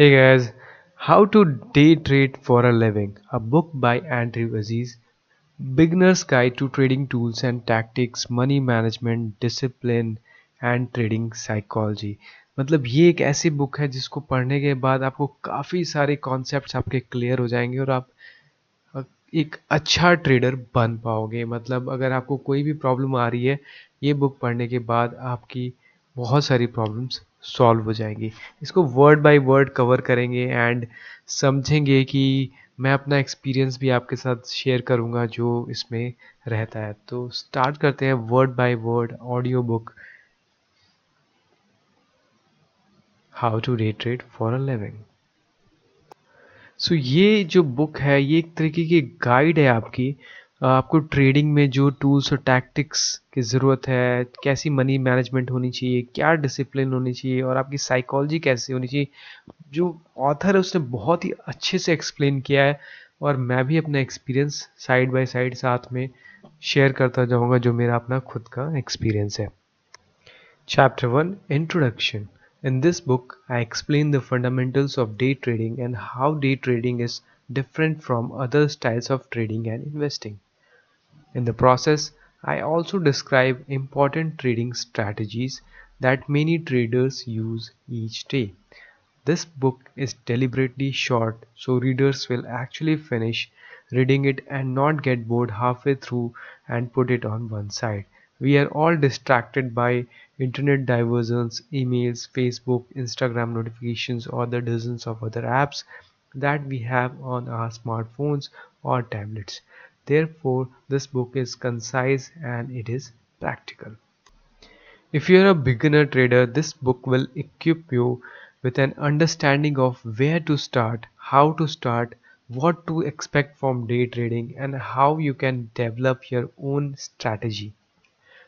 Hey guys, How to Day Trade for a Living, a book by Andrew Aziz, Beginner's Guide to Trading Tools and Tactics, Money Management, Discipline and Trading Psychology। मतलब ये एक ऐसी book है जिसको पढ़ने के बाद आपको काफ़ी सारे कॉन्सेप्ट्स आपके क्लियर हो जाएंगे और आप एक अच्छा ट्रेडर बन पाओगे। मतलब अगर आपको कोई भी प्रॉब्लम आ रही है, ये बुक पढ़ने के बाद आपकी बहुत सारी प्रॉब्लम्स सॉल्व हो जाएंगी। इसको वर्ड बाय वर्ड कवर करेंगे एंड समझेंगे कि मैं अपना एक्सपीरियंस भी आपके साथ शेयर करूंगा जो इसमें रहता है। तो स्टार्ट करते हैं word by word audio book, how to day trade for a living. ये जो बुक है ये एक तरीके की गाइड है आपकी, आपको ट्रेडिंग में जो टूल्स और टैक्टिक्स की ज़रूरत है, कैसी मनी मैनेजमेंट होनी चाहिए, क्या डिसिप्लिन होनी चाहिए और आपकी साइकोलॉजी कैसी होनी चाहिए। जो ऑथर है उसने बहुत ही अच्छे से एक्सप्लेन किया है और मैं भी अपना एक्सपीरियंस साइड बाय साइड साथ में शेयर करता जाऊंगा जो मेरा अपना खुद का एक्सपीरियंस है। Chapter 1, Introduction. In this book, I explain the fundamentals of day trading and how day trading is different from other styles of trading and investing. In the process, I also describe important trading strategies that many traders use each day. This book is deliberately short so readers will actually finish reading it and not get bored halfway through and put it on one side. We are all distracted by internet diversions, emails, Facebook, Instagram notifications, or the dozens of other apps that we have on our smartphones or tablets. Therefore, this book is concise and it is practical. If you're a beginner trader, this book will equip you with an understanding of where to start, how to start, what to expect from day trading, and how you can develop your own strategy.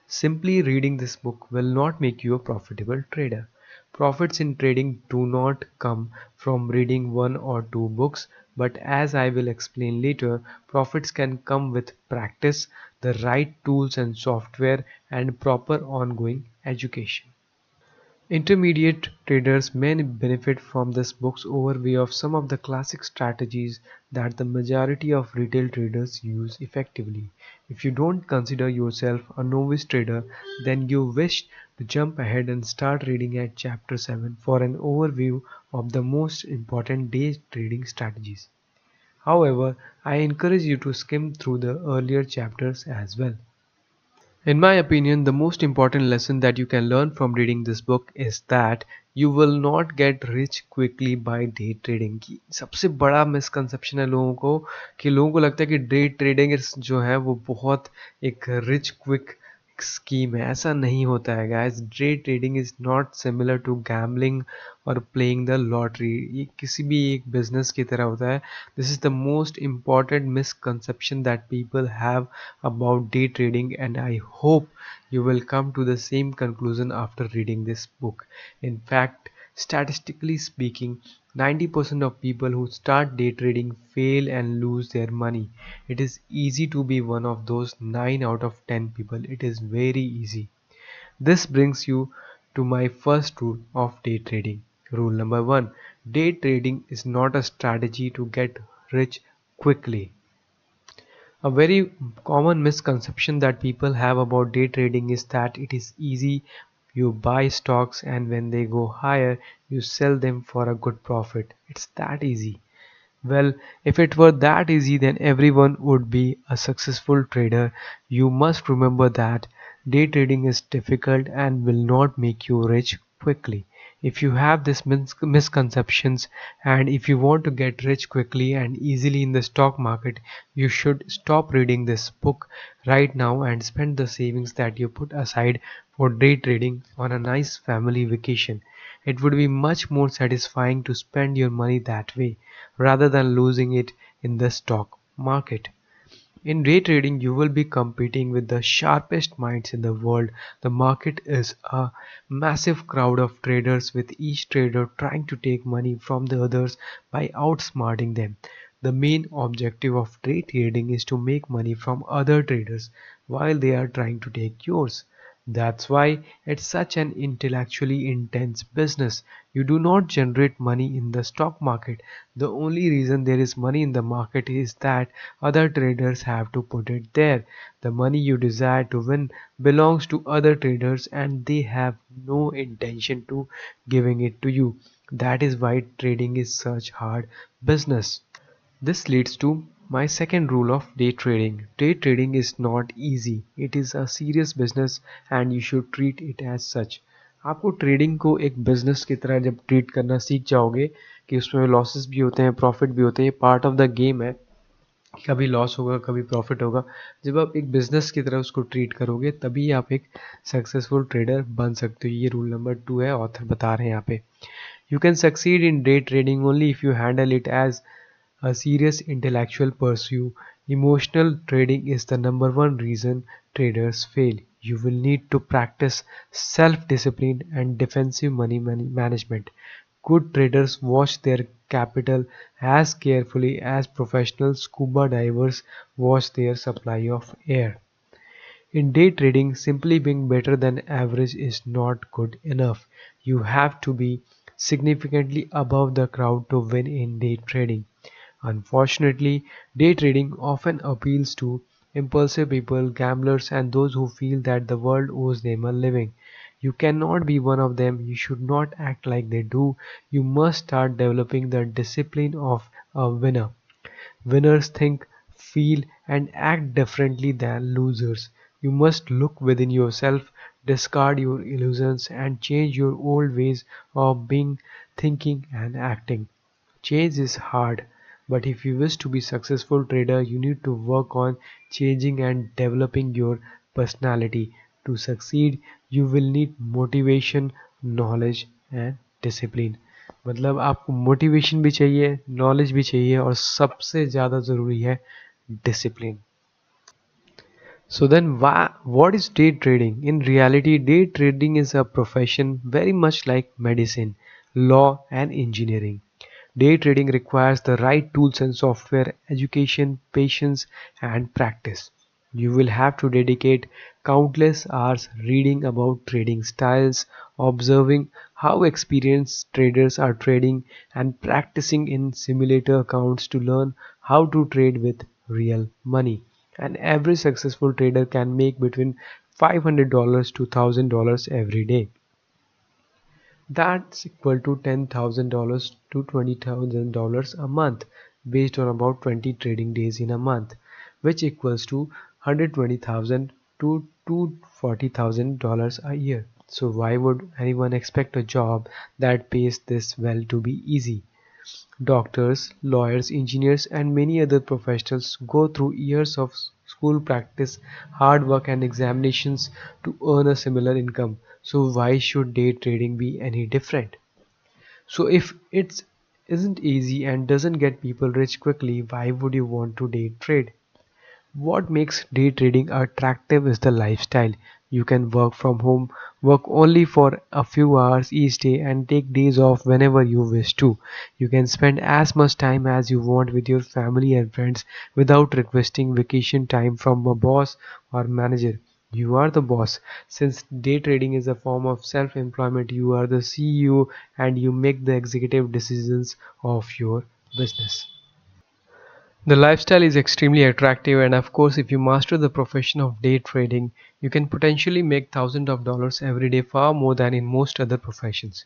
Simply reading this book will not make you a profitable trader. Profits in trading do not come from reading one or two books, but as I will explain later, profits can come with practice, the right tools and software, and proper ongoing education. Intermediate traders may benefit from this book's overview of some of the classic strategies that the majority of retail traders use effectively. If you don't consider yourself a novice trader, then you wish to jump ahead and start reading at chapter 7 for an overview of the most important day trading strategies. However, I encourage you to skim through the earlier chapters as well. In my opinion, the most important lesson that you can learn from reading this book is that you will not get rich quickly by day trading। की सबसे बड़ा misconception है लोगों को कि लोगों को लगता है कि डे ट्रेडिंग जो है वो बहुत एक रिच क्विक स्कीम है। ऐसा नहीं होता है guys. Day trading is not similar to gambling और प्लेइंग द लॉटरी। ये किसी भी एक बिजनेस की तरह होता है। This is the most important misconception that people have about day trading, and I hope you will come to the same conclusion after reading this book. In fact, statistically speaking, 90% of people who start day trading fail and lose their money. It is easy to be one of those 9 out of 10 people. It is very easy. This brings you to my first rule of day trading. Rule number 1. Day trading is not a strategy to get rich quickly. A very common misconception that people have about day trading is that it is easy. You buy stocks and when they go higher, you sell them for a good profit. It's that easy. Well, if it were that easy, then everyone would be a successful trader. You must remember that day trading is difficult and will not make you rich quickly. If you have these misconceptions and if you want to get rich quickly and easily in the stock market, you should stop reading this book right now and spend the savings that you put aside for day trading on a nice family vacation. It would be much more satisfying to spend your money that way rather than losing it in the stock market. In day trading, you will be competing with the sharpest minds in the world. The market is a massive crowd of traders, with each trader trying to take money from the others by outsmarting them. The main objective of day trading is to make money from other traders while they are trying to take yours. That's why it's such an intellectually intense business. You do not generate money in the stock market. The only reason there is money in the market is that other traders have to put it there. The money you desire to win belongs to other traders and they have no intention to giving it to you. That is why trading is such hard business. This leads to my second rule of day trading. Day trading is not easy. It is a serious business and you should treat it as such. आपको trading को एक business की तरह जब treat करना सीख जाओगे कि उसमें लॉसेस भी होते हैं प्रॉफिट भी होते हैं ये पार्ट ऑफ द गेम है कभी लॉस होगा कभी प्रॉफिट होगा जब आप एक बिजनेस की तरह उसको ट्रीट करोगे तभी आप एक सक्सेसफुल ट्रेडर बन सकते हो ये रूल नंबर 2 है ऑथर बता रहे हैं यहाँ पे you can succeed in day trading only if you handle it as a serious intellectual pursuit. Emotional trading is the number one reason traders fail. You will need to practice self-discipline and defensive money management. Good traders watch their capital as carefully as professional scuba divers watch their supply of air. In day trading, simply being better than average is not good enough. You have to be significantly above the crowd to win in day trading. Unfortunately, day trading often appeals to impulsive people, gamblers, and those who feel that the world owes them a living. You cannot be one of them. You should not act like they do. You must start developing the discipline of a winner. Winners think, feel, and act differently than losers. You must look within yourself, discard your illusions, and change your old ways of being, thinking, and acting. Change is hard, but if you wish to be a successful trader, you need to work on changing and developing your personality. To succeed, you will need motivation, knowledge and discipline. मतलब आपको motivation भी चाहिए, knowledge भी चाहिए और सबसे ज़्यादा ज़रूरी है discipline. So then what is day trading? In reality, day trading is a profession very much like medicine, law and engineering. Day trading requires the right tools and software, education, patience and practice. You will have to dedicate countless hours reading about trading styles, observing how experienced traders are trading and practicing in simulator accounts to learn how to trade with real money. An average successful trader can make between $500 to $1,000 every day. That's equal to $10,000 to $20,000 a month based on about 20 trading days in a month, which equals to 120,000 to $240,000 a year. So why would anyone expect a job that pays this well to be easy? Doctors, lawyers, engineers, and many other professionals go through years of school practice, hard work, and examinations to earn a similar income. So, why should day trading be any different? So, if it isn't easy and doesn't get people rich quickly, why would you want to day trade? What makes day trading attractive is the lifestyle. You can work from home, work only for a few hours each day, and take days off whenever you wish to. You can spend as much time as you want with your family and friends without requesting vacation time from a boss or manager. You are the boss. Since day trading is a form of self employment, you are the CEO and you make the executive decisions of your business. The lifestyle is extremely attractive, and of course, if you master the profession of day trading, you can potentially make thousands of dollars every day, far more than in most other professions.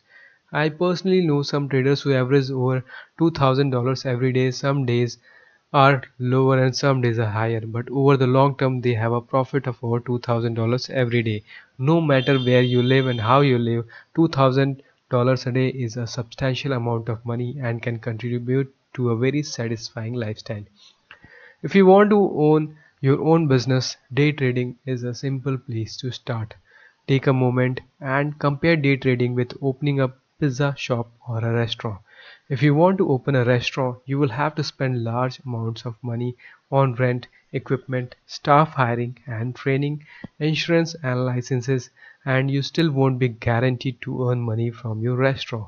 I personally know some traders who average over $2,000 every day. Some days are lower and some days are higher, but over the long term, they have a profit of over $2,000 every day. No matter where you live and how you live, $2,000 a day is a substantial amount of money and can contribute to a very satisfying lifestyle. If you want to own your own business, day trading is a simple place to start. Take a moment and compare day trading with opening a pizza shop or a restaurant. If you want to open a restaurant, you will have to spend large amounts of money on rent, equipment, staff hiring and training, insurance and licenses, and you still won't be guaranteed to earn money from your restaurant.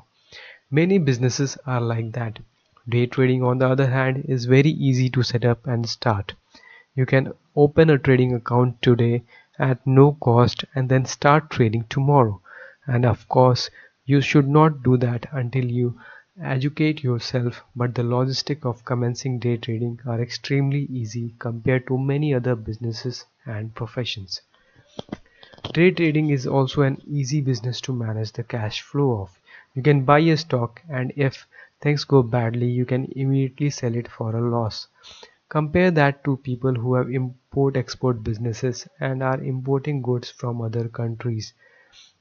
Many businesses are like that. Day trading, on the other hand, is very easy to set up and start. You can open a trading account today at no cost and then start trading tomorrow. And of course, you should not do that until you educate yourself, but the logistics of commencing day trading are extremely easy compared to many other businesses and professions. Day trading is also an easy business to manage the cash flow of. You can buy a stock and if things go badly, you can immediately sell it for a loss. Compare that to people who have import-export businesses and are importing goods from other countries.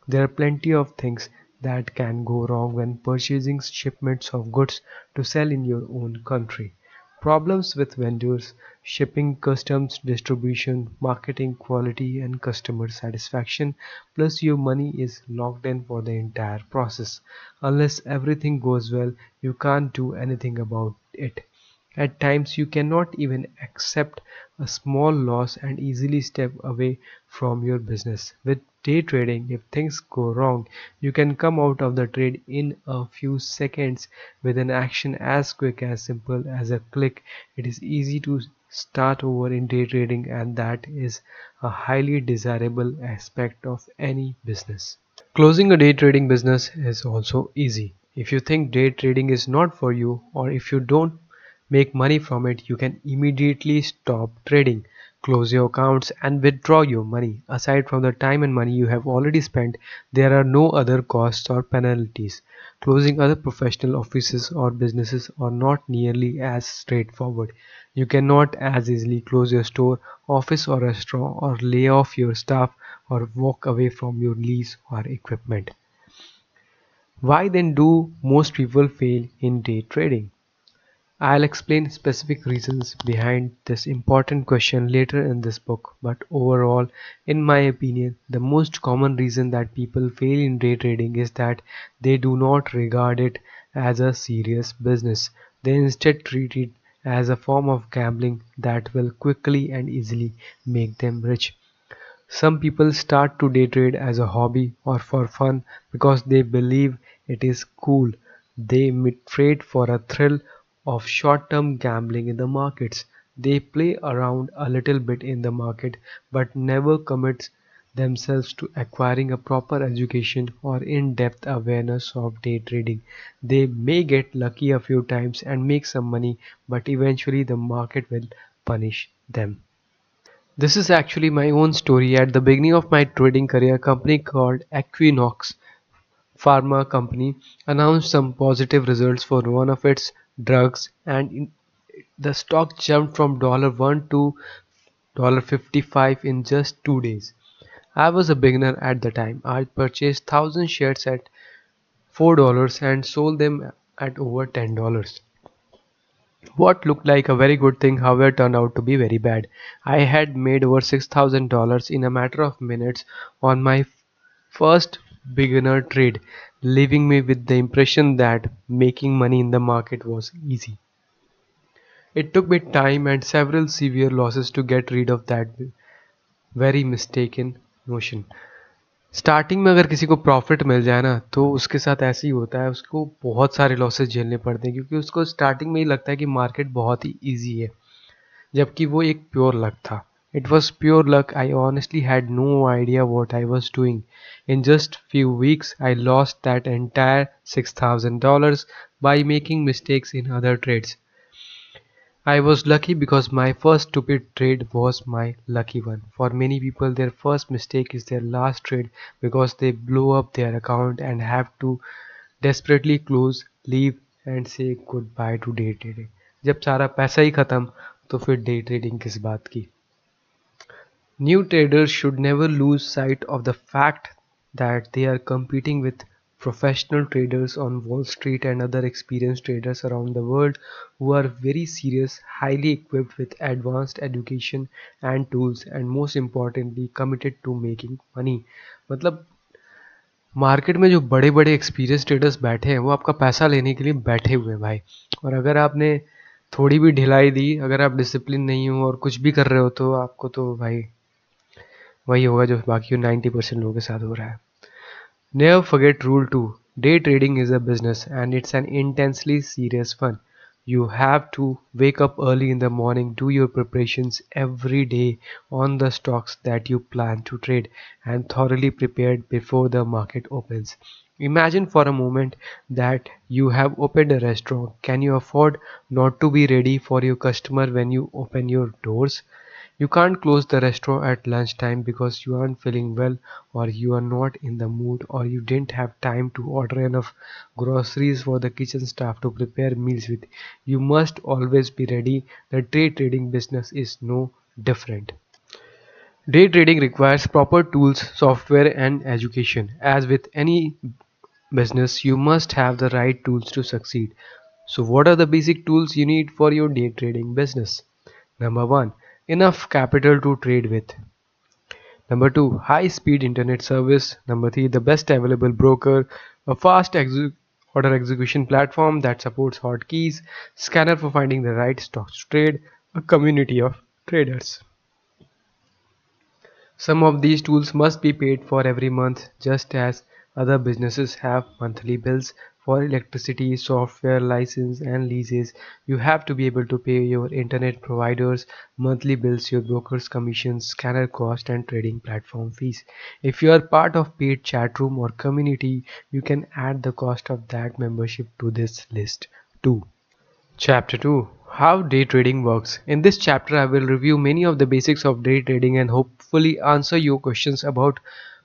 There are plenty of things that can go wrong when purchasing shipments of goods to sell in your own country. Problems with vendors, shipping, customs, distribution, marketing, quality, and customer satisfaction, plus your money is locked in for the entire process. Unless everything goes well, you can't do anything about it. At times you cannot even accept a small loss and easily step away from your business. With day trading, if things go wrong, you can come out of the trade in a few seconds with an action as quick as simple as a click. It is easy to start over in day trading, and that is a highly desirable aspect of any business. Closing a day trading business is also easy. If you think day trading is not for you or if you don't make money from it, you can immediately stop trading, close your accounts and withdraw your money. Aside from the time and money you have already spent, there are no other costs or penalties. Closing other professional offices or businesses are not nearly as straightforward. You cannot as easily close your store, office or restaurant or lay off your staff or walk away from your lease or equipment. Why then do most people fail in day trading? I'll explain specific reasons behind this important question later in this book, but overall, in my opinion, the most common reason that people fail in day trading is that they do not regard it as a serious business. They instead treat it as a form of gambling that will quickly and easily make them rich. Some people start to day trade as a hobby or for fun because they believe it is cool. They trade for a thrill of short-term gambling in the markets. They play around a little bit in the market but never commit themselves to acquiring a proper education or in-depth awareness of day trading. They may get lucky a few times and make some money, but eventually the market will punish them. This is actually my own story. At the beginning of my trading career, a company called Equinox Pharma Company announced some positive results for one of its drugs, and the stock jumped from $1 to $55 in just 2 days. I was a beginner at the time. I purchased 1,000 shares at $4 and sold them at over $10. What looked like a very good thing, however, turned out to be very bad. I had made over $6,000 in a matter of minutes on my first beginner trade, leaving me with the impression that making money in the market was easy. It took me time and several severe losses to get rid of that very mistaken notion. Starting में अगर किसी को profit मिल जाए ना तो उसके साथ ऐसे ही होता है, उसको बहुत सारे लॉसेस झेलने पड़ते हैं क्योंकि उसको स्टार्टिंग में ही लगता है कि मार्केट बहुत ही इजी है, जबकि वो एक प्योर लक था. It was pure luck. I honestly had no idea what I was doing. In just few weeks, I lost that entire $6,000 by making mistakes in other trades. I was lucky because my first stupid trade was my lucky one. For many people, their first mistake is their last trade because they blow up their account and have to desperately close, leave and say goodbye to day trading. जब सारा पैसा ही खत्म तो फिर day trading किस बात की. New traders should never lose sight of the fact that they are competing with professional traders on Wall Street and other experienced traders around the world who are very serious, highly equipped with advanced education and tools, and most importantly committed to making money. मतलब market में जो बड़े बड़े experience traders बैठे हैं वो आपका पैसा लेने के लिए बैठे हुए हैं भाई. और अगर आपने थोड़ी भी ढिलाई दी, अगर आप डिसिप्लिन नहीं हो और कुछ भी कर रहे हो तो आपको तो भाई वही होगा जो बाकी 90% लोगों के साथ हो रहा है. Never forget rule 2. Day trading is a business and it's an intensely serious one. You have to wake up early in the morning, do your preparations every day on the stocks that you plan to trade, and thoroughly prepared before the market opens. Imagine for a moment that you have opened a restaurant. Can you afford not to be ready for your customer when you open your doors? You can't close the restaurant at lunchtime because you aren't feeling well, or you are not in the mood, or you didn't have time to order enough groceries for the kitchen staff to prepare meals with. You must always be ready. The day trading business is no different. Day trading requires proper tools, software, and education. As with any business, you must have the right tools to succeed. So, what are the basic tools you need for your day trading business? Number one, enough capital to trade with. Number two, high speed internet service. Number three, the best available broker, a fast order execution platform that supports hotkeys, scanner for finding the right stocks to trade, a community of traders. Some of these tools must be paid for every month, just as other businesses have monthly bills for electricity, software, license, and leases. You have to be able to pay your internet providers monthly bills, your brokers' commissions, scanner cost, and trading platform fees. If you are part of paid chat room or community, you can add the cost of that membership to this list too. Chapter 2, How Day Trading Works. In this chapter, I will review many of the basics of day trading and hopefully answer your questions about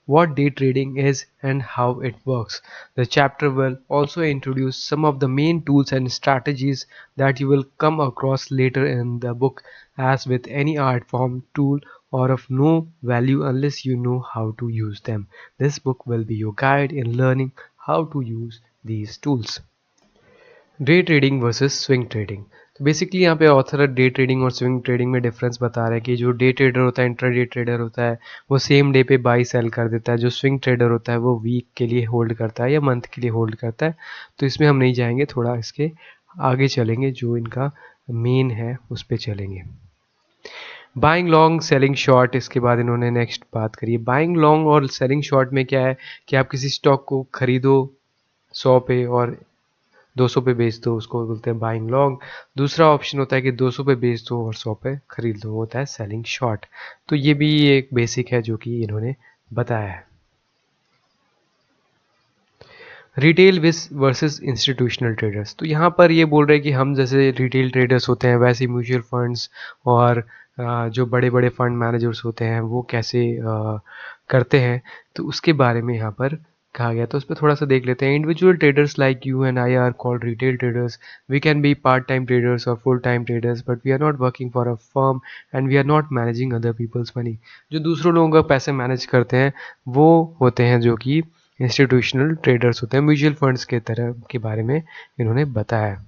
what day trading is and how it works. The chapter will also introduce some of the main tools and strategies that you will come across later in the book. As with any art form, tool or of no value unless you know how to use them. This book will be your guide in learning how to use these tools. Day trading versus swing trading. तो basically यहाँ पे author day trading और swing trading में difference बता रहा है कि जो डे ट्रेडर होता है, इंट्राडे ट्रेडर होता है, वो सेम डे पे बाई सेल कर देता है। जो स्विंग ट्रेडर होता है वो वीक के लिए होल्ड करता है या मंथ के लिए होल्ड करता है। तो इसमें हम नहीं जाएंगे, थोड़ा इसके आगे चलेंगे, जो इनका मेन है उस पर चलेंगे। बाइंग लॉन्ग, सेलिंग शॉर्ट, इसके बाद इन्होंने नेक्स्ट बात करी है। बाइंग लॉन्ग और सेलिंग शॉर्ट में क्या है कि आप किसी स्टॉक को खरीदो 100 पे और 200 पे बेच दो, उसको बोलते हैं बाइंग लॉन्ग। दूसरा ऑप्शन होता है कि 200 पे बेच दो और 100 पे खरीद लो, होता है सेलिंग शॉर्ट। तो ये भी एक बेसिक है जो कि इन्होंने बताया है। Retail versus institutional traders. तो यहाँ पर ये बोल रहे हैं कि हम जैसे रिटेल ट्रेडर्स होते हैं वैसे म्यूचुअल फंड्स और जो बड़े बड़े फंड मैनेजर्स होते हैं वो कैसे करते हैं, तो उसके बारे में यहाँ पर कहा गया। तो उस पर थोड़ा सा देख लेते हैं। Individual traders like you and I are called retail traders. We can be part time traders और full time traders, but we are not working for a firm and we are not managing other people's money. जो दूसरों लोगों का पैसे manage करते हैं वो होते हैं जो कि इंस्टीट्यूशनल ट्रेडर्स होते हैं, म्यूचुअल फंड्स के तरह के बारे में इन्होंने बताया।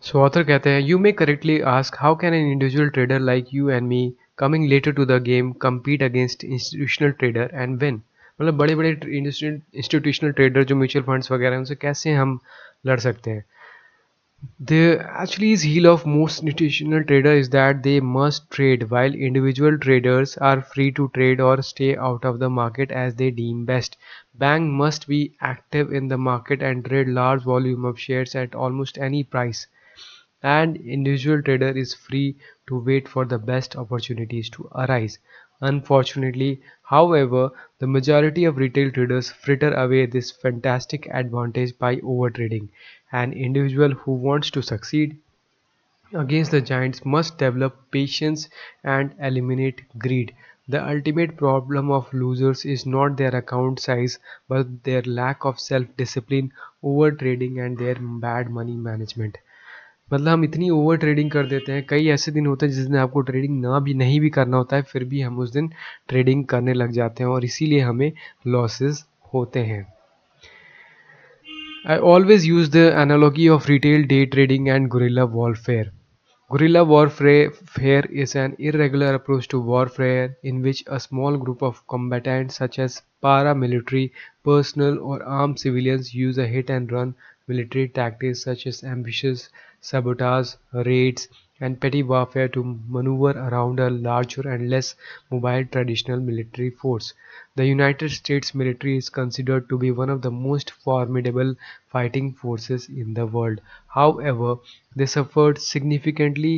सो ऑथर कहते हैं you may correctly ask how can an individual trader like you and me coming later to the game compete against institutional trader and win. मतलब बड़े बड़े इंस्टीट्यूशनल ट्रेडर जो म्यूचुअल फंड्स वगैरह हैं उनसे कैसे हम लड़ सकते हैं। The actually heel of most institutional trader is that they must trade, while individual traders are free to trade or stay out of the market as they deem best. Bank must be active in the market and trade large volume of shares at almost any price. And individual trader is free to wait for the best opportunities to arise. Unfortunately, however, the majority of retail traders fritter away this fantastic advantage by overtrading. An individual who wants to succeed against the giants must develop patience and eliminate greed. The ultimate problem of losers is not their account size but their lack of self-discipline, overtrading and their bad money management. मतलब हम इतनी over trading कर देते हैं, कई ऐसे दिन होते हैं जिस दिन आपको ट्रेडिंग ना भी नहीं भी करना होता है, फिर भी हम उस दिन ट्रेडिंग करने लग जाते हैं और इसीलिए हमें लॉसेस होते हैं। I always use the analogy of retail day trading and guerrilla warfare. Guerrilla warfare is an irregular approach to warfare in which a small group of combatants such as paramilitary personnel or armed civilians use a hit and run military tactics such as ambushes, sabotage, raids and petty warfare to maneuver around a larger and less mobile traditional military force. The United States military is considered to be one of the most formidable fighting forces in the world. However, they suffered significantly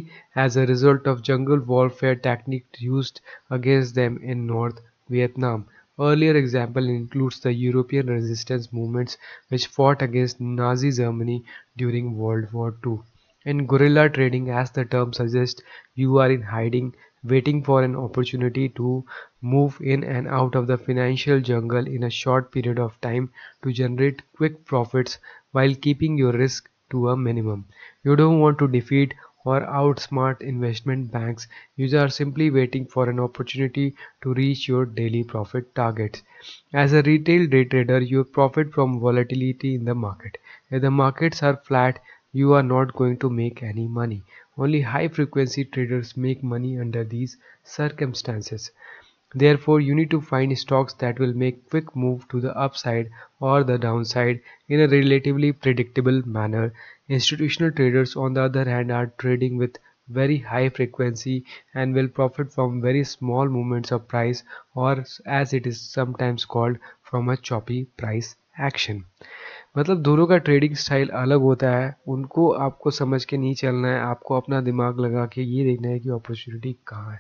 as a result of jungle warfare techniques used against them in North Vietnam. Earlier example includes the European resistance movements which fought against Nazi Germany during World War II. In guerrilla trading, as the term suggests, you are in hiding, waiting for an opportunity to move in and out of the financial jungle in a short period of time to generate quick profits while keeping your risk to a minimum. You don't want to defeat or outsmart investment banks, you are simply waiting for an opportunity to reach your daily profit targets. As a retail day trader, you profit from volatility in the market. If the markets are flat, you are not going to make any money. Only high frequency traders make money under these circumstances. Therefore, you need to find stocks that will make quick move to the upside or the downside in a relatively predictable manner. Institutional traders, on the other hand, are trading with very high frequency and will profit from very small movements of price, or as it is sometimes called, from a choppy price action. मतलब दोनों का trading style अलग होता है, उनको आपको समझ के नहीं चलना है, आपको अपना दिमाग लगा के ये देखना है कि अपॉर्चुनिटी कहाँ है.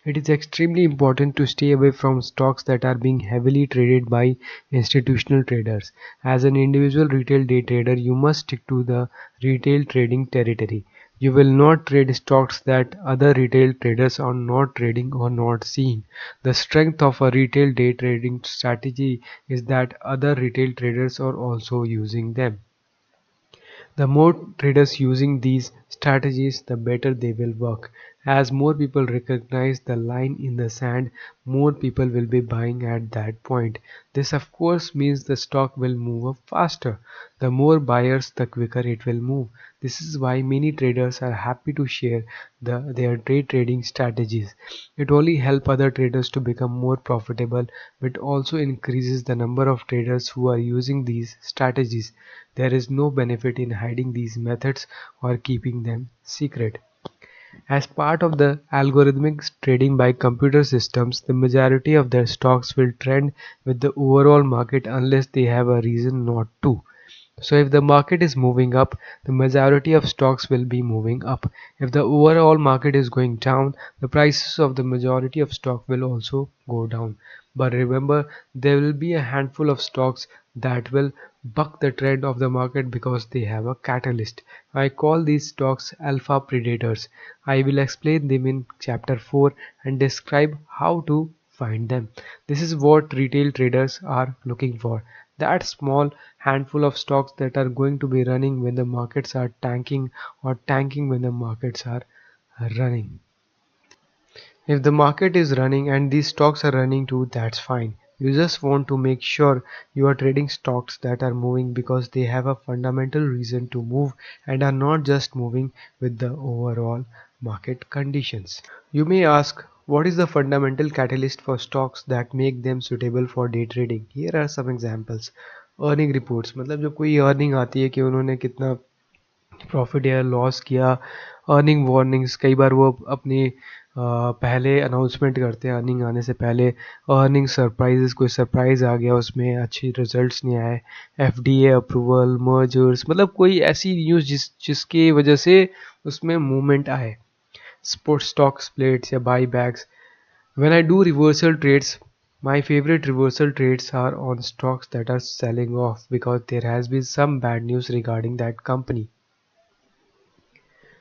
It is extremely important to stay away from stocks that are being heavily traded by institutional traders. As an individual retail day trader, you must stick to the retail trading territory. You will not trade stocks that other retail traders are not trading or not seeing. The strength of a retail day trading strategy is that other retail traders are also using them. The more traders using these strategies, the better they will work. As more people recognize the line in the sand, more people will be buying at that point. This of course means the stock will move up faster. The more buyers, the quicker it will move. This is why many traders are happy to share their day trading strategies. It only helps other traders to become more profitable, but also increases the number of traders who are using these strategies. There is no benefit in hiding these methods or keeping them secret. As part of the algorithmic trading by computer systems, the majority of their stocks will trend with the overall market unless they have a reason not to. So if the market is moving up, the majority of stocks will be moving up. If the overall market is going down, the prices of the majority of stock will also go down. But remember, there will be a handful of stocks that will buck the trend of the market because they have a catalyst. I call these stocks alpha predators. I will explain them in chapter 4 and describe how to find them. This is what retail traders are looking for. That small handful of stocks that are going to be running when the markets are tanking, or tanking when the markets are running. If the market is running and these stocks are running too, that's fine. You just want to make sure you are trading stocks that are moving because they have a fundamental reason to move and are not just moving with the overall market conditions. You may ask, what is the fundamental catalyst for stocks that make them suitable for day trading? Here are some examples. Earning reports, मतलब जब कोई earning आती है कि उन्होंने कितना profit या loss किया. अर्निंग वार्निंग्स, कई बार वो अपनी पहले अनाउंसमेंट करते हैं अर्निंग आने से पहले. अर्निंग सरप्राइजेस, कोई सरप्राइज आ गया, उसमें अच्छी रिजल्ट्स नहीं आए. एफडीए अप्रूवल, मर्जर्स, मतलब कोई ऐसी न्यूज़ जिसकी वजह से उसमें मूवमेंट आए. स्पोर्ट्स स्टॉक स्प्लिट्स या buy backs. When I do reversal trades, my favorite reversal trades are on stocks that are selling off because there has been some bad news regarding that company.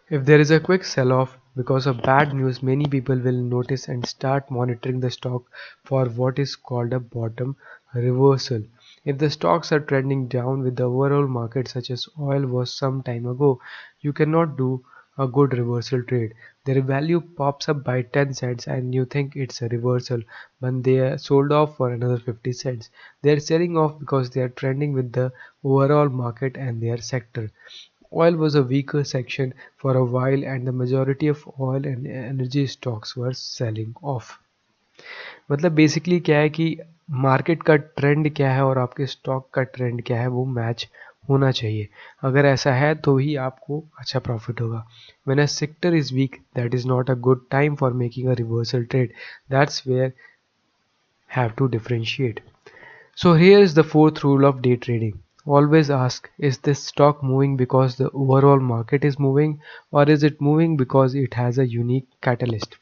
If there is a quick sell-off because of bad news, many people will notice and start monitoring the stock for what is called a bottom reversal. If the stocks are trending down with the overall market, such as oil was some time ago, you cannot do a good reversal trade. Their value pops up by 10 cents and you think it's a reversal, but they are sold off for another 50 cents. They are selling off because they are trending with the overall market and their sector. Oil was a weaker section for a while and the majority of oil and energy stocks were selling off. मतलब basically क्या है कि market का trend क्या है और आपके stock का ट्रेंड क्या है, वो मैच होना चाहिए। अगर ऐसा है तो ही आपको अच्छा प्रॉफिट होगा। When a sector is weak, that is not a good time for making a reversal trade. That's where have to differentiate. So here is the fourth rule of day trading. Always ask, is this stock moving because the overall market is moving, or is it moving because it has a unique catalyst?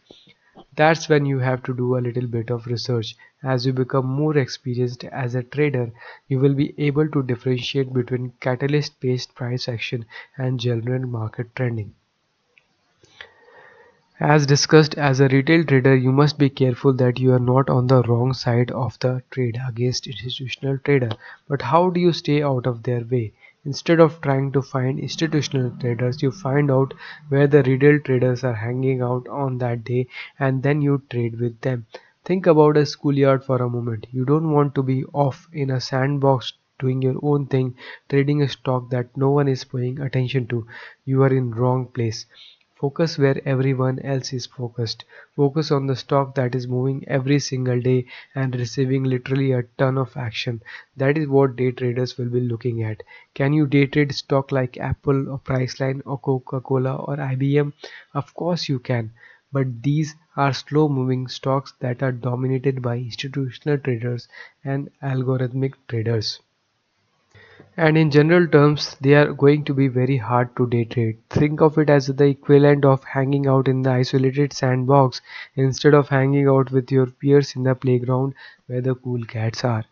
That's when you have to do a little bit of research. As you become more experienced as a trader, you will be able to differentiate between catalyst based price action and general market trending. As discussed, as a retail trader, you must be careful that you are not on the wrong side of the trade against institutional trader. But how do you stay out of their way? Instead of trying to find institutional traders, you find out where the retail traders are hanging out on that day and then you trade with them. Think about a schoolyard for a moment. You don't want to be off in a sandbox doing your own thing, trading a stock that no one is paying attention to. You are in wrong place. Focus where everyone else is focused. Focus on the stock that is moving every single day and receiving literally a ton of action. That is what day traders will be looking at. Can you day trade stock like Apple or Priceline or Coca-Cola or IBM? Of course you can. But these are slow moving stocks that are dominated by institutional traders and algorithmic traders. And in general terms, they are going to be very hard to day trade. Think of it as the equivalent of hanging out in the isolated sandbox instead of hanging out with your peers in the playground where the cool cats are.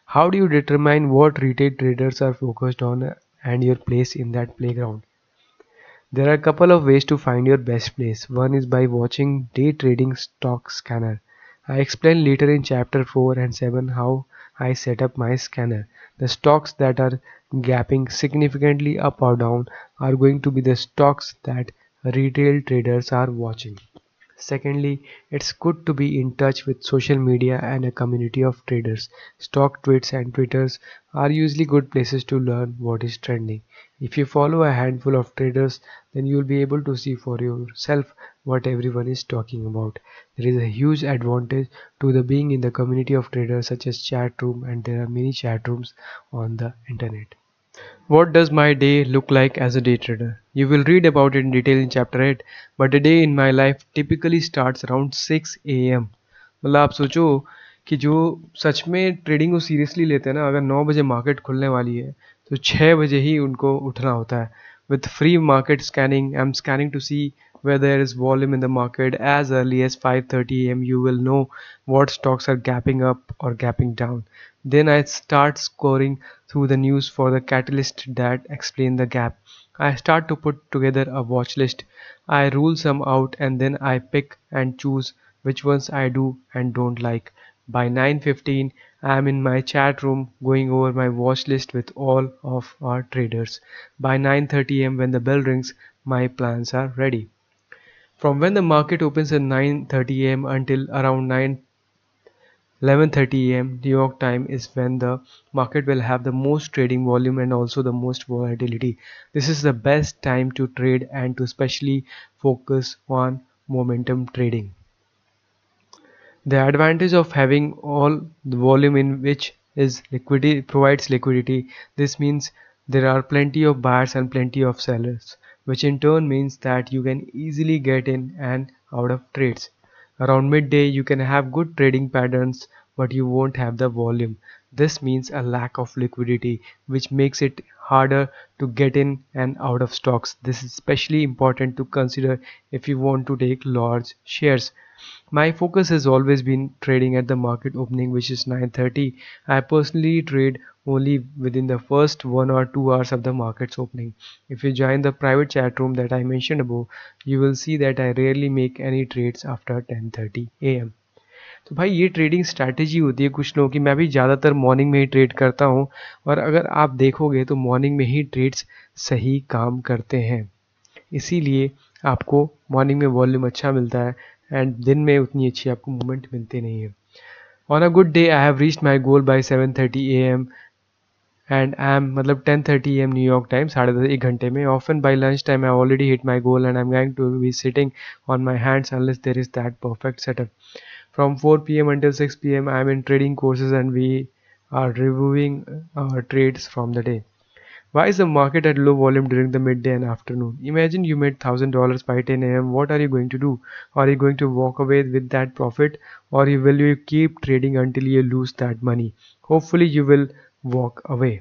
How do you determine what retail traders are focused on and your place in that playground? There are a couple of ways to find your best place. One is by watching Day Trading Stock Scanner. I explain later in chapter 4 and 7 how I set up my scanner. The stocks that are gapping significantly up or down are going to be the stocks that retail traders are watching. Secondly, it's good to be in touch with social media and a community of traders. Stock tweets and twitters are usually good places to learn what is trending. If you follow a handful of traders, then you'll be able to see for yourself what everyone is talking about. There is a huge advantage to the being in the community of traders such as chat room, and there are many chat rooms on the internet. What does my day look like as a day trader? You will read about it in detail in chapter 8, but a day in my life typically starts around 6 a.m. मतलब आप सोचो कि जो सच में trading को seriously लेते हैं ना, अगर 9 बजे मार्केट खुलने वाली है तो 6 बजे ही उनको उठना होता है. With free market scanning, I'm scanning to see where there is volume in the market. As early as 5:30 a.m. you will know what stocks are gapping up or gapping down. Then I start scoring through the news for the catalyst that explain the gap. I start to put together a watch list. I rule some out and then I pick and choose which ones I do and don't like. By 9:15 I am in my chat room going over my watch list with all of our traders. By 9:30 am when the bell rings, my plans are ready. From when the market opens at 9:30 am until around 11:30 am New York time is when the market will have the most trading volume and also the most volatility. This is the best time to trade and to especially focus on momentum trading. The advantage of having all the volume in which is liquidity provides liquidity. This means there are plenty of buyers and plenty of sellers, which in turn means that you can easily get in and out of trades. Around midday you can have good trading patterns, but you won't have the volume. This means a lack of liquidity, which makes it harder to get in and out of stocks. This is especially important to consider if you want to take large shares. My focus has always been trading at the market opening, which is 9:30. I personally trade only within the first 1 or 2 hours of the market's opening. If you join the private chat room that I mentioned above, you will see that I rarely make any trades after 10:30 a.m. तो भाई ये trading strategy होती है कुछ लोगों की. मैं भी ज़्यादातर मॉर्निंग में ही ट्रेड करता हूँ और अगर आप देखोगे तो मॉर्निंग में ही ट्रेड्स सही काम करते हैं. इसीलिए आपको मॉर्निंग में वॉल्यूम अच्छा मिलता है एंड दिन में उतनी अच्छी आपको मूवमेंट मिलती नहीं है. On a good day I have reached my goal by 7:30 AM and I M मतलब 10:30 AM न्यू यॉर्क टाइम, 10:30 एक घंटे में. Often by lunch time I already hit my goal and I am going to be sitting on my hands unless there is that perfect setup. From 4 p.m. until 6 p.m. I am in trading courses and we are reviewing our trades from the day. Why is the market at low volume during the midday and afternoon? Imagine you made $1,000 by 10 a.m. What are you going to do? Are you going to walk away with that profit, or will you keep trading until you lose that money? Hopefully, you will walk away.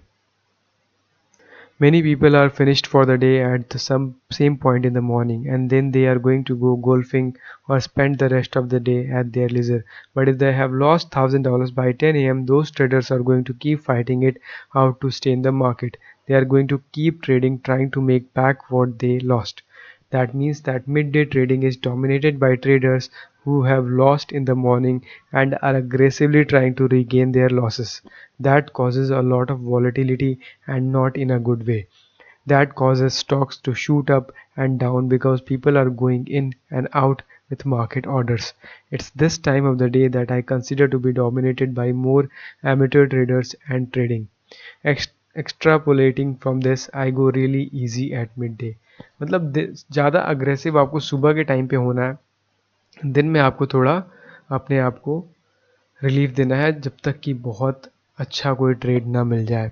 Many people are finished for the day at the some same point in the morning, and then they are going to go golfing or spend the rest of the day at their leisure. But if they have lost $1,000 by 10 a.m., those traders are going to keep fighting it out to stay in the market. They are going to keep trading, trying to make back what they lost. That means that midday trading is dominated by traders who have lost in the morning and are aggressively trying to regain their losses. That causes a lot of volatility, and not in a good way. That causes stocks to shoot up and down because people are going in and out with market orders. It's this time of the day that I consider to be dominated by more amateur traders and trading. Extrapolating from this, I go really easy at midday. मतलब ज़्यादा aggressive आपको सुबह के time पे होना है, दिन में आपको थोड़ा अपने आप को रिलीफ देना है जब तक कि बहुत अच्छा कोई ट्रेड ना मिल जाए.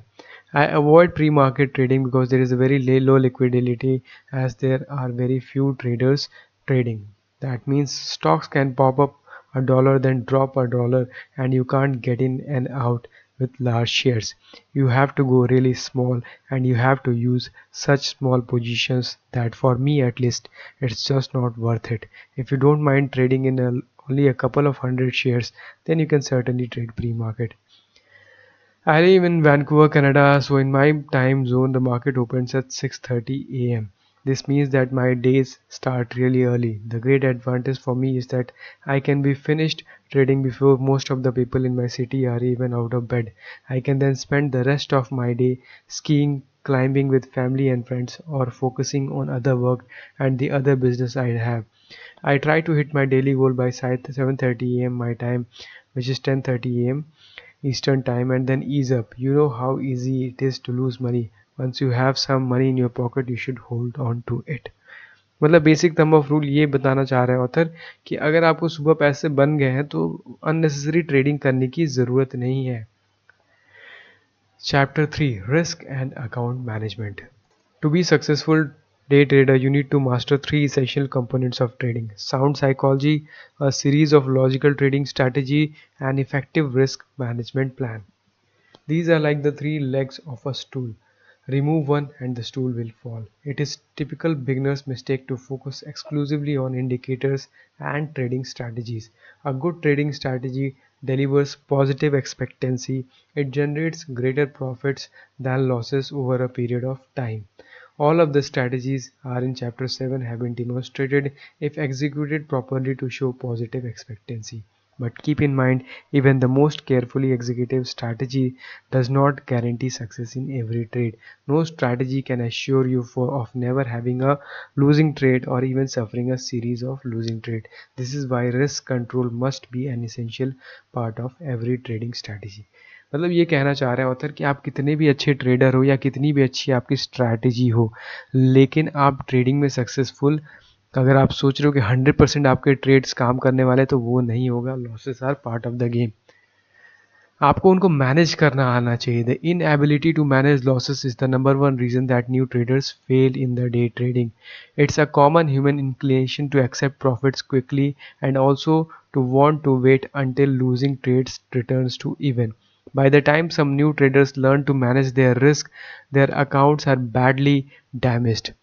I avoid pre-market trading because there is a very low liquidity, as there are very few traders trading. That means stocks can pop up a dollar then drop a dollar, and you can't get in and out with large shares. You have to go really small, and you have to use such small positions that, for me at least, it's just not worth it. If you don't mind trading in only a couple of hundred shares, then you can certainly trade pre-market. I live in Vancouver, Canada, so in my time zone the market opens at 6:30 a.m. This means that my days start really early. The great advantage for me is that I can be finished trading before most of the people in my city are even out of bed. I can then spend the rest of my day skiing, climbing with family and friends, or focusing on other work and the other business I have. I try to hit my daily goal by 7:30 a.m. my time, which is 10:30 a.m. Eastern time, and then ease up. You know how easy it is to lose money. Once you have some money in your pocket, you should hold on to it. मतलब basic thumb of rule ये बताना चाह रहे हैं author कि अगर आपको सुबह पैसे बन गए हैं तो अननेसेसरी ट्रेडिंग करने की ज़रूरत नहीं है. Chapter 3, Risk and Account Management. To be successful day trader, you need to master three essential components of trading: sound psychology, a series of logical trading strategy, and effective risk management plan. These are like the three legs of a stool. Remove one and the stool will fall. It is typical beginner's mistake to focus exclusively on indicators and trading strategies. A good trading strategy delivers positive expectancy. It generates greater profits than losses over a period of time. All of the strategies are in chapter 7 have been demonstrated if executed properly to show positive expectancy. But keep in mind, even the most carefully executed strategy does not guarantee success in every trade. No strategy can assure you of never having a losing trade or even suffering a series of losing trade. This is why risk control must be an essential part of every trading strategy. मतलब ये कहना चाह रहे हैं author कि आप कितने भी अच्छे ट्रेडर हो या कितनी भी अच्छी आपकी स्ट्रैटेजी हो, लेकिन आप ट्रेडिंग में सक्सेसफुल अगर आप सोच रहे हो कि 100% आपके ट्रेड्स काम करने वाले, तो वो नहीं होगा. Losses are part of the game. आपको उनको मैनेज करना आना चाहिए. The inability to manage losses is the number one reason that new traders fail in the day trading. It's a common human inclination to accept profits quickly and also to want to wait until losing trades returns to even. By the time some new traders learn to manage their risk, their accounts are badly damaged.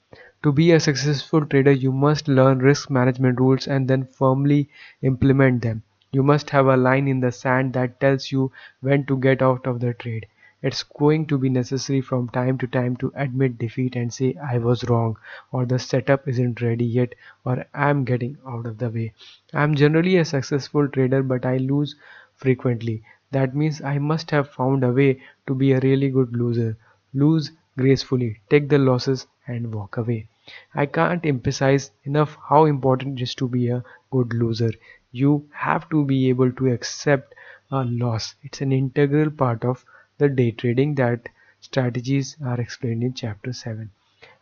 To be a successful trader, you must learn risk management rules and then firmly implement them. You must have a line in the sand that tells you when to get out of the trade. It's going to be necessary from time to time to admit defeat and say, I was wrong, or the setup isn't ready yet, or I'm getting out of the way. I'm generally a successful trader, but I lose frequently. That means I must have found a way to be a really good loser. Lose gracefully, take the losses, and walk away. I can't emphasize enough how important it is to be a good loser. You have to be able to accept a loss. It's an integral part of the day trading that strategies are explained in chapter 7.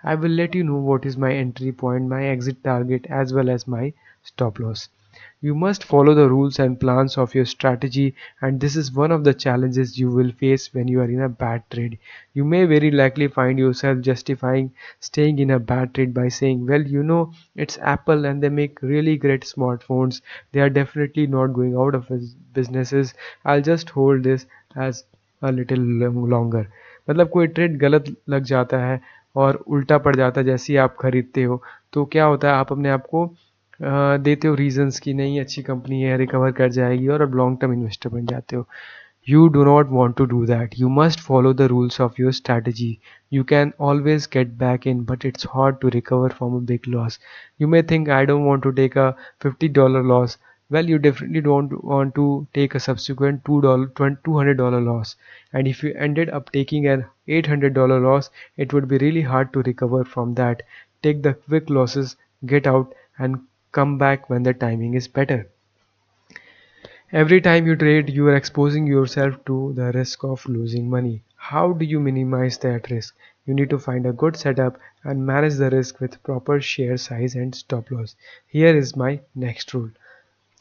I will let you know what is my entry point, my exit target, as well as my stop loss. You must follow the rules and plans of your strategy, and this is one of the challenges you will face when you are in a bad trade. You may very likely find yourself justifying staying in a bad trade by saying, well, it's Apple and they make really great smartphones. They are definitely not going out of businesses. I'll just hold this as a little longer. मतलब कोई trade गलत लग जाता है और उल्टा पड़ जाता है जैसे ही आप खरीदते हो, तो क्या होता है, आप अपने आप को देते हो रीजंस कि नहीं अच्छी कंपनी है, रिकवर कर जाएगी, और अब लॉन्ग टर्म इन्वेस्टर बन जाते हो. You do not want to do that. You must follow the rules of your strategy. You can always get back in, but it's hard to recover from a big loss. You may think, I don't want to take a $50 loss. Well, you definitely don't want to take a subsequent $200 loss. And if you ended up taking an $800 loss, it would be really hard to recover from that. Take the quick losses, get out, and come back when the timing is better. Every time you trade, you are exposing yourself to the risk of losing money. How do you minimize that risk? You need to find a good setup and manage the risk with proper share size and stop loss. Here is my next rule.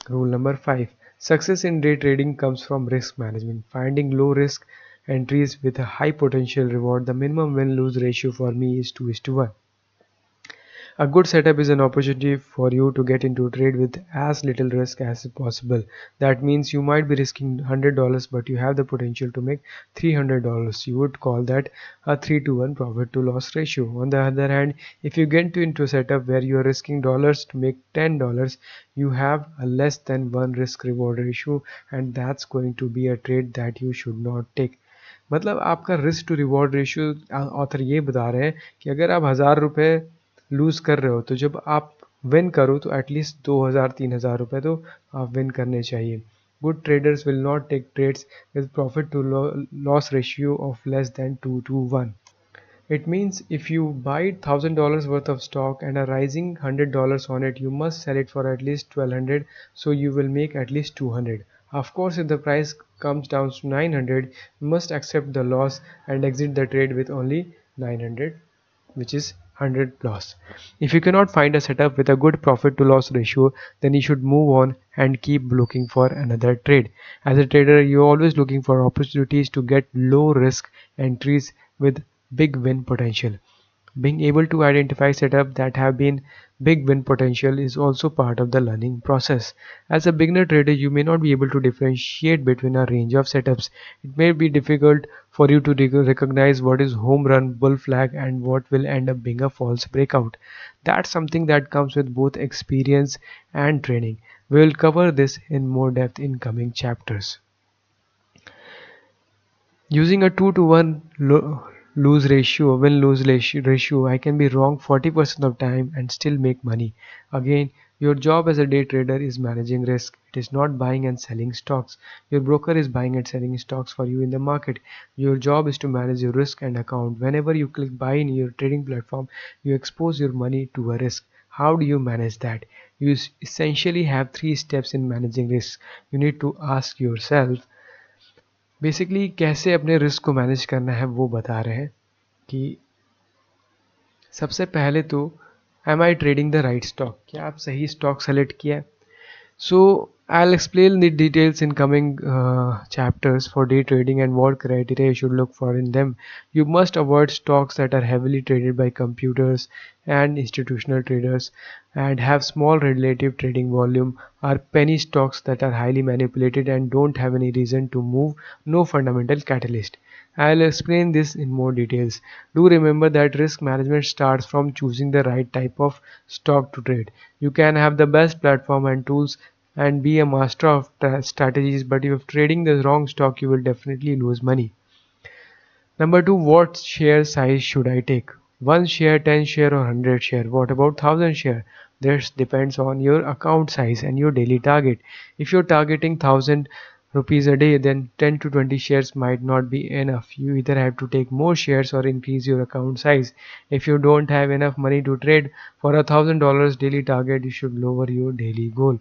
Rule number 5. Success in day trading comes from risk management. Finding low risk entries with a high potential reward. The minimum win lose ratio for me is 2:1. A good setup is an opportunity for you to get into a trade with as little risk as possible. That means you might be risking $100, but you have the potential to make $300. You would call that a 3-to-1 profit to loss ratio. On the other hand, if you get into a setup where you are risking dollars to make $10, you have a less than 1 risk reward ratio, and that's going to be a trade that you should not take. मतलब आपका risk to reward ratio author ये बता रहे हैं कि अगर आप 1000 रुपये लूज़ कर रहे हो, तो जब आप विन करो तो एटलीस्ट 2000-3000 रुपये तो आप विन करने चाहिए. Good traders will not take trades with profit to loss ratio of less than 2-to-1. It means if you buy $1000 worth of stock and are rising $100 on it, you must sell it for at least 1200, so you will make at least 200. Of course, if the price comes down to 900, you must accept the loss and exit the trade with only 900, which is 100 loss. If you cannot find a setup with a good profit to loss ratio, then you should move on and keep looking for another trade. As a trader, you're always looking for opportunities to get low risk entries with big win potential. Being able to identify setups that have been big win potential is also part of the learning process. As a beginner trader, you may not be able to differentiate between a range of setups. It may be difficult for you to recognize what is home run, bull flag, and what will end up being a false breakout. That's something that comes with both experience and training. We will cover this in more depth in coming chapters. Using a 2-to-1 lose ratio, win-lose ratio, I can be wrong 40% of time and still make money. Again, your job as a day trader is managing risk. It is not buying and selling stocks. Your broker is buying and selling stocks for you in the market. Your job is to manage your risk and account. Whenever you click buy in your trading platform, you expose your money to a risk. How do you manage that? You essentially have 3 steps in managing risk. You need to ask yourself, basically कैसे अपने risk को manage करना है वो बता रहे हैं कि सबसे पहले तो am I trading the right stock, क्या आप सही स्टॉक सेलेक्ट किया है. So I'll explain the details in coming chapters for day trading and what criteria you should look for in them. You must avoid stocks that are heavily traded by computers and institutional traders and have small relative trading volume, are penny stocks that are highly manipulated and don't have any reason to move, no fundamental catalyst. I'll explain this in more details. Do remember that risk management starts from choosing the right type of stock to trade. You can have the best platform and tools and be a master of strategies, but if trading the wrong stock, you will definitely lose money. Number 2, what share size should I take? 1 share, 10 share, or 100 share? What about 1000 share? This depends on your account size and your daily target. If you're targeting 1000 rupees a day, then 10 to 20 shares might not be enough. You either have to take more shares or increase your account size. If you don't have enough money to trade for $1000 daily target, you should lower your daily goal.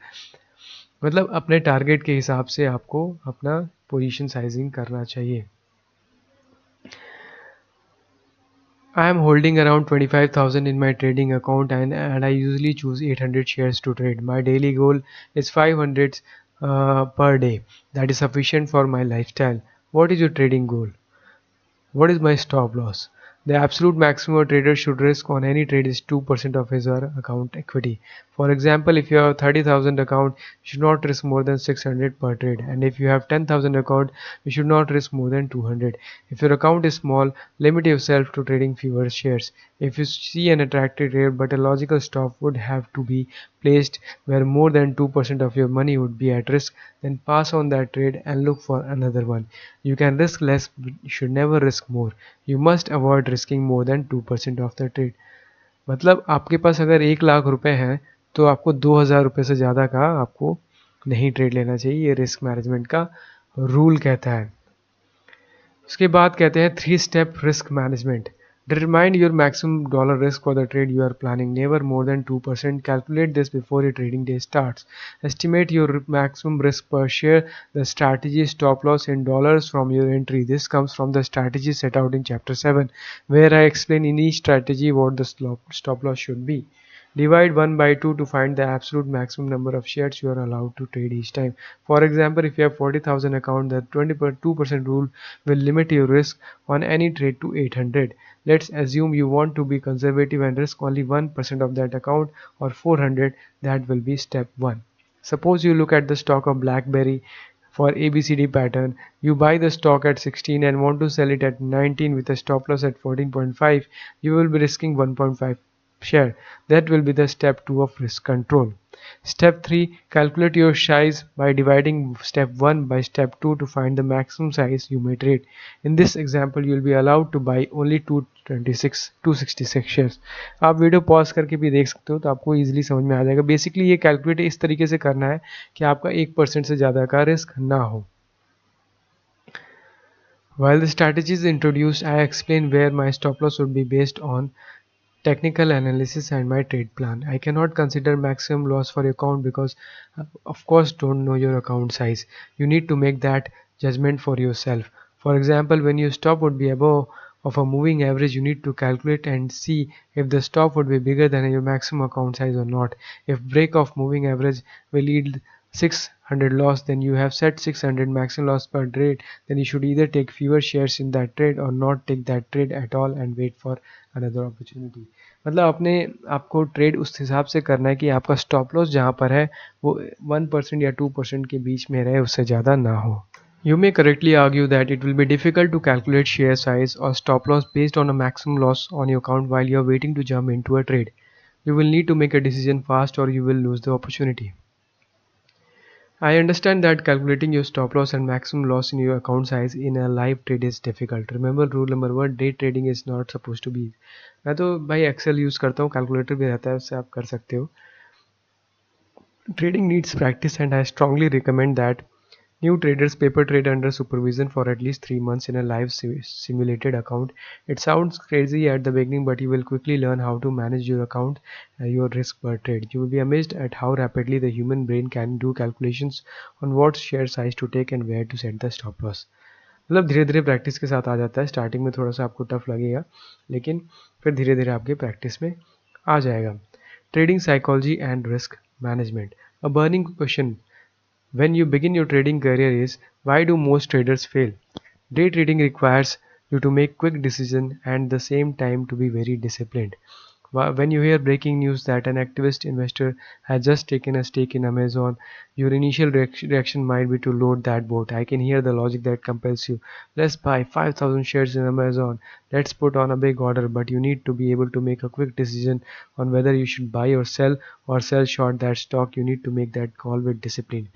मतलब अपने target के हिसाब से आपको अपना position sizing करना चाहिए. I am holding around 25,000 in my trading account, and I usually choose 800 shares to trade. My daily goal is 500 per day. That is sufficient for my lifestyle. What is your trading goal? What is my stop loss? The absolute maximum a trader should risk on any trade is 2% of his or her account equity. For example, if you have 30,000 account, you should not risk more than 600 per trade. And if you have 10,000 account, you should not risk more than 200. If your account is small, limit yourself to trading fewer shares. If you see an attractive trade but a logical stop would have to be placed where more than 2% of your money would be at risk, then pass on that trade and look for another one. You can risk less, but you should never risk more. You must avoid risking more than 2% of the trade. मतलब आपके पास अगर 1 लाख रुपए हैं तो आपको 2,000 रुपये से ज़्यादा का आपको नहीं ट्रेड लेना चाहिए, ये रिस्क मैनेजमेंट का रूल कहता है। उसके बाद कहते हैं 3 step risk management. Determine your maximum dollar risk for the trade you are planning, never more than 2%. Calculate this before your trading day starts. Estimate your maximum risk per share. The strategy stop loss in dollars from your entry. This comes from the strategy set out in chapter 7, where I explain in each strategy what the stop loss should be. Divide 1 by 2 to find the absolute maximum number of shares you are allowed to trade each time. For example, if you have 40,000 account, the 22% rule will limit your risk on any trade to 800. Let's assume you want to be conservative and risk only 1% of that account, or 400. That will be step 1. Suppose you look at the stock of BlackBerry for ABCD pattern. You buy the stock at 16 and want to sell it at 19 with a stop loss at 14.5. You will be risking 1.5 share. That will be the step 2 of risk control. Step 3. Calculate your size by dividing step 1 by step 2 to find the maximum size you may trade. In this example, you will be allowed to buy only 266 shares. आप video pause करके भी देख सकते हो तो आपको easily समझ में आ जाएगा। बेसिकली ये कैलकुलेट इस तरीके से करना है कि आपका 1% से ज़्यादा का रिस्क ना हो। While the strategy is introduced, I explain where my stop loss would be based on technical analysis and my trade plan. I cannot consider maximum loss for your account because of course don't know your account size. You need to make that judgment for yourself. For example, when your stop would be above of a moving average, you need to calculate and see if the stop would be bigger than your maximum account size or not. If break of moving average will yield 600 loss, then you have set 600 maximum loss per trade. Then you should either take fewer shares in that trade or not take that trade at all and wait for another opportunity. मतलब अपने आपको trade उस हिसाब से करना है कि आपका स्टॉप लॉस जहाँ पर है वो 1% या 2% के बीच में रहे, उससे ज़्यादा ना हो। You may correctly argue that it will be difficult to calculate share size or stop loss based on a maximum loss on your account while you are waiting to jump into a trade. You will need to make a decision fast or you will lose the opportunity. I understand that calculating your stop loss and maximum loss in your account size in a live trade is difficult. Remember rule number 1, day trading is not supposed to be. मैं तो भाई Excel use करता हूँ, calculator भी रहता है, उससे आप कर सकते हो। Trading needs practice and I strongly recommend that new traders paper trade under supervision for at least 3 months in a live simulated account. It sounds crazy at the beginning, but you will quickly learn how to manage your account and your risk per trade. You will be amazed at how rapidly the human brain can do calculations on what share size to take and where to set the stop loss. मतलब धीरे धीरे practice के साथ आ जाता है। Starting में थोड़ा सा आपको टफ लगेगा, लेकिन फिर धीरे धीरे आपके प्रैक्टिस में आ जाएगा। Trading psychology and risk management. A burning question when you begin your trading career is, why do most traders fail? Day trading requires you to make quick decisions and the same time to be very disciplined. When you hear breaking news that an activist investor has just taken a stake in Amazon, your initial reaction might be to load that boat. I can hear the logic that compels you. Let's buy 5,000 shares in Amazon. Let's put on a big order, but you need to be able to make a quick decision on whether you should buy or sell short that stock. You need to make that call with discipline.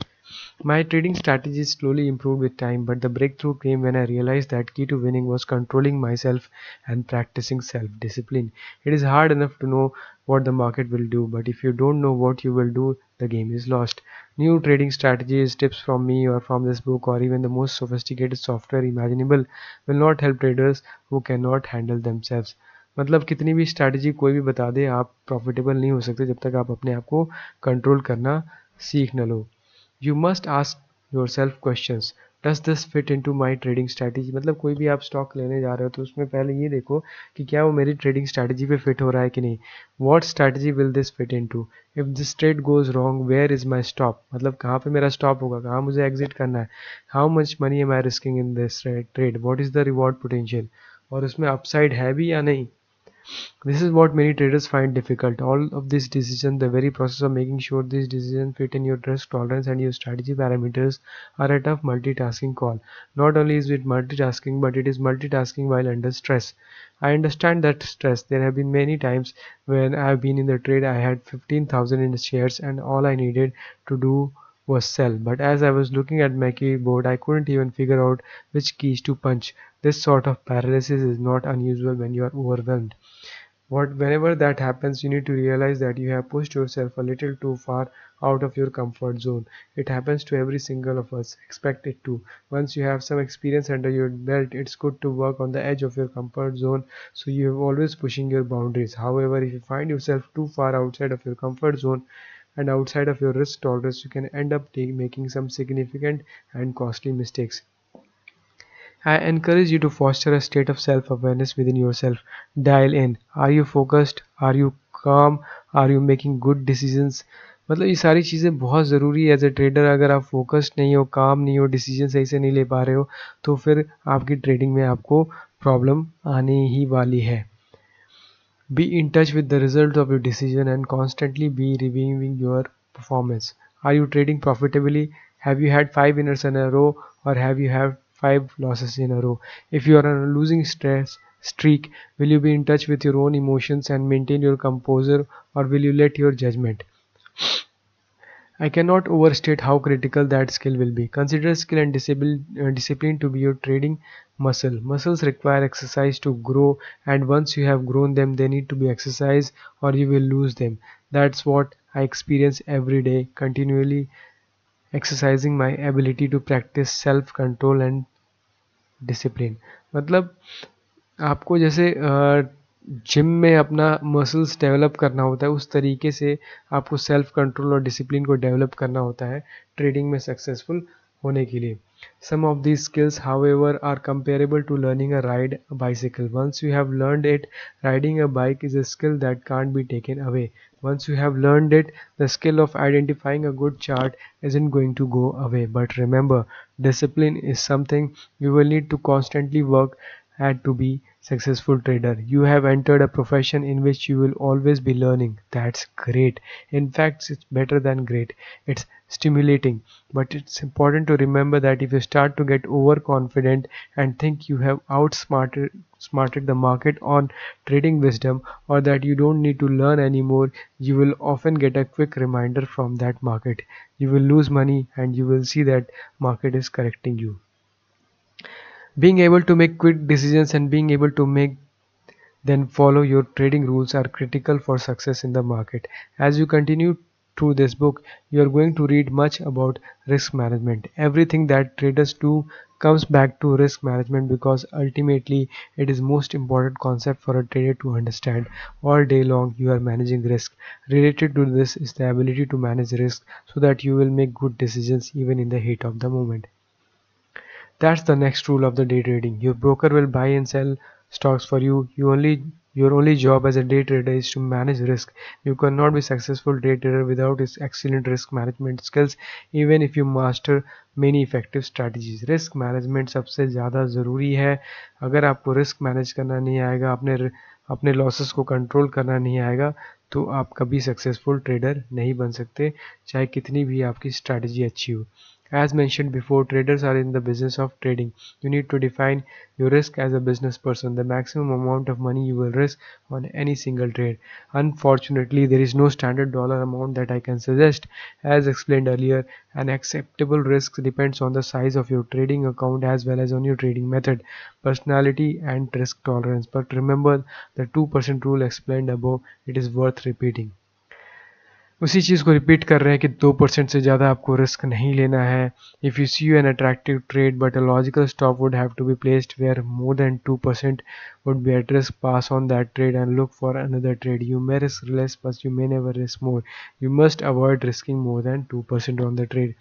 My trading strategy slowly improved with time, but the breakthrough came when I realized that key to winning was controlling myself and practicing self-discipline. It is hard enough to know what the market will do, but if you don't know what you will do, the game is lost. New trading strategies, tips from me or from this book or even the most sophisticated software imaginable will not help traders who cannot handle themselves. मतलब कितनी भी strategy कोई भी बता दे, आप profitable नहीं हो सकते जब तक आप अपने आप को कंट्रोल करना सीख न लो। You must ask yourself questions. Does this fit into my trading strategy. मतलब कोई भी आप स्टॉक लेने जा रहे हो तो उसमें पहले ये देखो कि क्या वो मेरी ट्रेडिंग स्ट्रैटेजी पे फिट हो रहा है कि नहीं। What strategy will this fit into, if this trade goes wrong where is my stop, मतलब कहाँ पे मेरा स्टॉप होगा, कहाँ मुझे एग्जिट करना है। How much money am I risking in this trade, what is the reward potential, और उसमें अपसाइड है भी या नहीं। This is what many traders find difficult. All of these decisions, the very process of making sure these decisions fit in your risk tolerance and your strategy parameters, are a tough multitasking call. Not only is it multitasking, but it is multitasking while under stress. I understand that stress. There have been many times when I have been in the trade, I had 15,000 in the shares and all I needed to do was sell. But as I was looking at my keyboard, I couldn't even figure out which keys to punch. This sort of paralysis is not unusual when you are overwhelmed. Whenever that happens, you need to realize that you have pushed yourself a little too far out of your comfort zone. It happens to every single of us. Expect it to. Once you have some experience under your belt, it's good to work on the edge of your comfort zone, so you are always pushing your boundaries. However, if you find yourself too far outside of your comfort zone and outside of your risk tolerance, you can end up making some significant and costly mistakes. I encourage you to foster a state of self-awareness within yourself. Dial in. Are you focused? Are you calm? Are you making good decisions? मतलब ये सारी चीज़ें बहुत ज़रूरी है as a trader. अगर आप focused नहीं हो, काम नहीं हो, डिसीजन सही से नहीं ले पा रहे हो, तो फिर आपकी ट्रेडिंग में आपको प्रॉब्लम आने ही वाली है। Be in touch with the results of your decision and constantly be reviewing your performance. Are you trading profitably? Have you had 5 winners in a row, or have you had 5 losses in a row? If you are on a losing stress streak, will you be in touch with your own emotions and maintain your composure, or will you let your judgment? I cannot overstate how critical that skill will be. Consider skill and discipline to be your trading muscle. Muscles require exercise to grow, and once you have grown them, they need to be exercised or you will lose them. That's what I experience every day, continually exercising my ability to practice self control and discipline. मतलब आपको जैसे gym में अपना muscles develop करना होता है, उस तरीके से आपको सेल्फ कंट्रोल और डिसिप्लिन को डेवलप करना होता है ट्रेडिंग में सक्सेसफुल होने के लिए। Some of these skills, however, are comparable to learning a ride a bicycle. Once you have learned it, riding a bike is a skill that can't be taken away. Once you have learned it, the skill of identifying a good chart isn't going to go away. But remember, discipline is something you will need to constantly work at to be successful trader. You have entered a profession in which you will always be learning. That's great. In fact, it's better than great. It's stimulating. But it's important to remember that if you start to get overconfident and think you have outsmarted the market on trading wisdom, or that you don't need to learn anymore, you will often get a quick reminder from that market. You will lose money and you will see that market is correcting you. Being able to make quick decisions and being able to make then follow your trading rules are critical for success in the market. As you continue through this book, you are going to read much about risk management. Everything that traders do comes back to risk management, because ultimately it is most important concept for a trader to understand. All day long you are managing risk. Related to this is the ability to manage risk so that you will make good decisions even in the heat of the moment. That's the next rule of the day trading. Your broker will buy and sell stocks for you. Your only job as a day trader is to manage risk. You cannot be successful day trader without its excellent risk management skills, even if you master many effective strategies. Risk management सबसे ज़्यादा ज़रूरी है। अगर आपको risk manage करना नहीं आएगा, अपने लॉसेस को कंट्रोल करना नहीं आएगा, तो आप कभी सक्सेसफुल ट्रेडर नहीं बन सकते, चाहे कितनी भी आपकी स्ट्रैटेजी अच्छी हो। As mentioned before, traders are in the business of trading. You need to define your risk as a business person, the maximum amount of money you will risk on any single trade. Unfortunately, there is no standard dollar amount that I can suggest. As explained earlier, an acceptable risk depends on the size of your trading account as well as on your trading method, personality, and risk tolerance. But remember the 2% rule explained above, it is worth repeating. उसी चीज़ को repeat कर रहे हैं कि 2% से ज़्यादा आपको risk नहीं लेना है. If you see an attractive trade but a logical stop would have to be placed where more than 2% would be at risk, pass on that trade and look for another trade. You may risk less but you may never risk more. You must avoid risking more than 2% on the trade.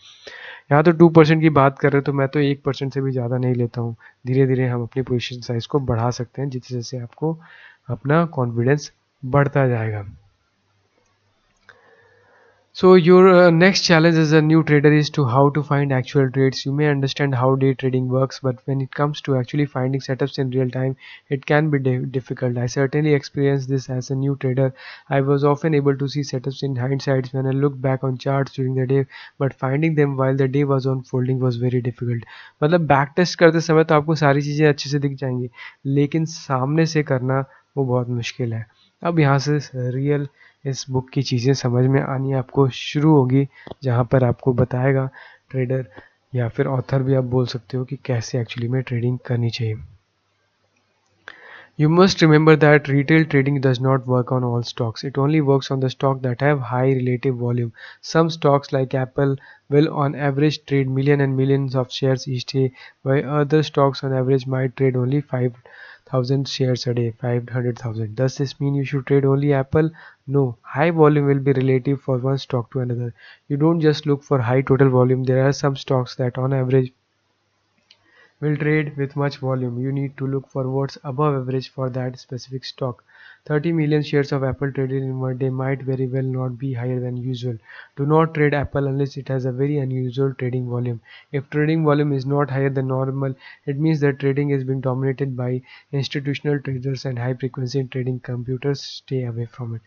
यहाँ तो 2% की बात कर रहे हो तो मैं तो 1% से भी ज़्यादा नहीं लेता हूँ. धीरे धीरे हम अपनी पोजीशन साइज को बढ़ा सकते हैं जिससे जैसे आपको अपना कॉन्फिडेंस बढ़ता जाएगा. So your next challenge as a new trader is to how to find actual trades. You may understand how day trading works, but when it comes to actually finding setups in real time, it can be difficult. I certainly experienced this as a new trader. I was often able to see setups in hindsight when I looked back on charts during the day, but finding them while the day was unfolding was very difficult. मतलब back test करते समय तो आपको सारी चीज़ें अच्छे से दिख जाएंगी, लेकिन सामने से करना वो बहुत मुश्किल है. अब यहाँ से रियल इस बुक की चीज़ें समझ में आनी आपको शुरू होगी, जहाँ पर आपको बताएगा ट्रेडर या फिर ऑथर भी आप बोल सकते हो कि कैसे एक्चुअली में ट्रेडिंग करनी चाहिए. You must remember that retail trading does not work on all stocks. It only works on the stocks that have high relative volume. Some stocks like Apple will on average trade millions and millions of shares each day, while other stocks on average might trade only 5,000 shares a day, 500,000. Does this mean you should trade only Apple? No. High volume will be relative for one stock to another. You don't just look for high total volume. There are some stocks that on average will trade with much volume. You need to look for what's above average for that specific stock. 30 million shares of Apple traded in one day might very well not be higher than usual. Do not trade Apple unless it has a very unusual trading volume. If trading volume is not higher than normal, it means that trading is being dominated by institutional traders and high frequency trading computers. Stay away from it.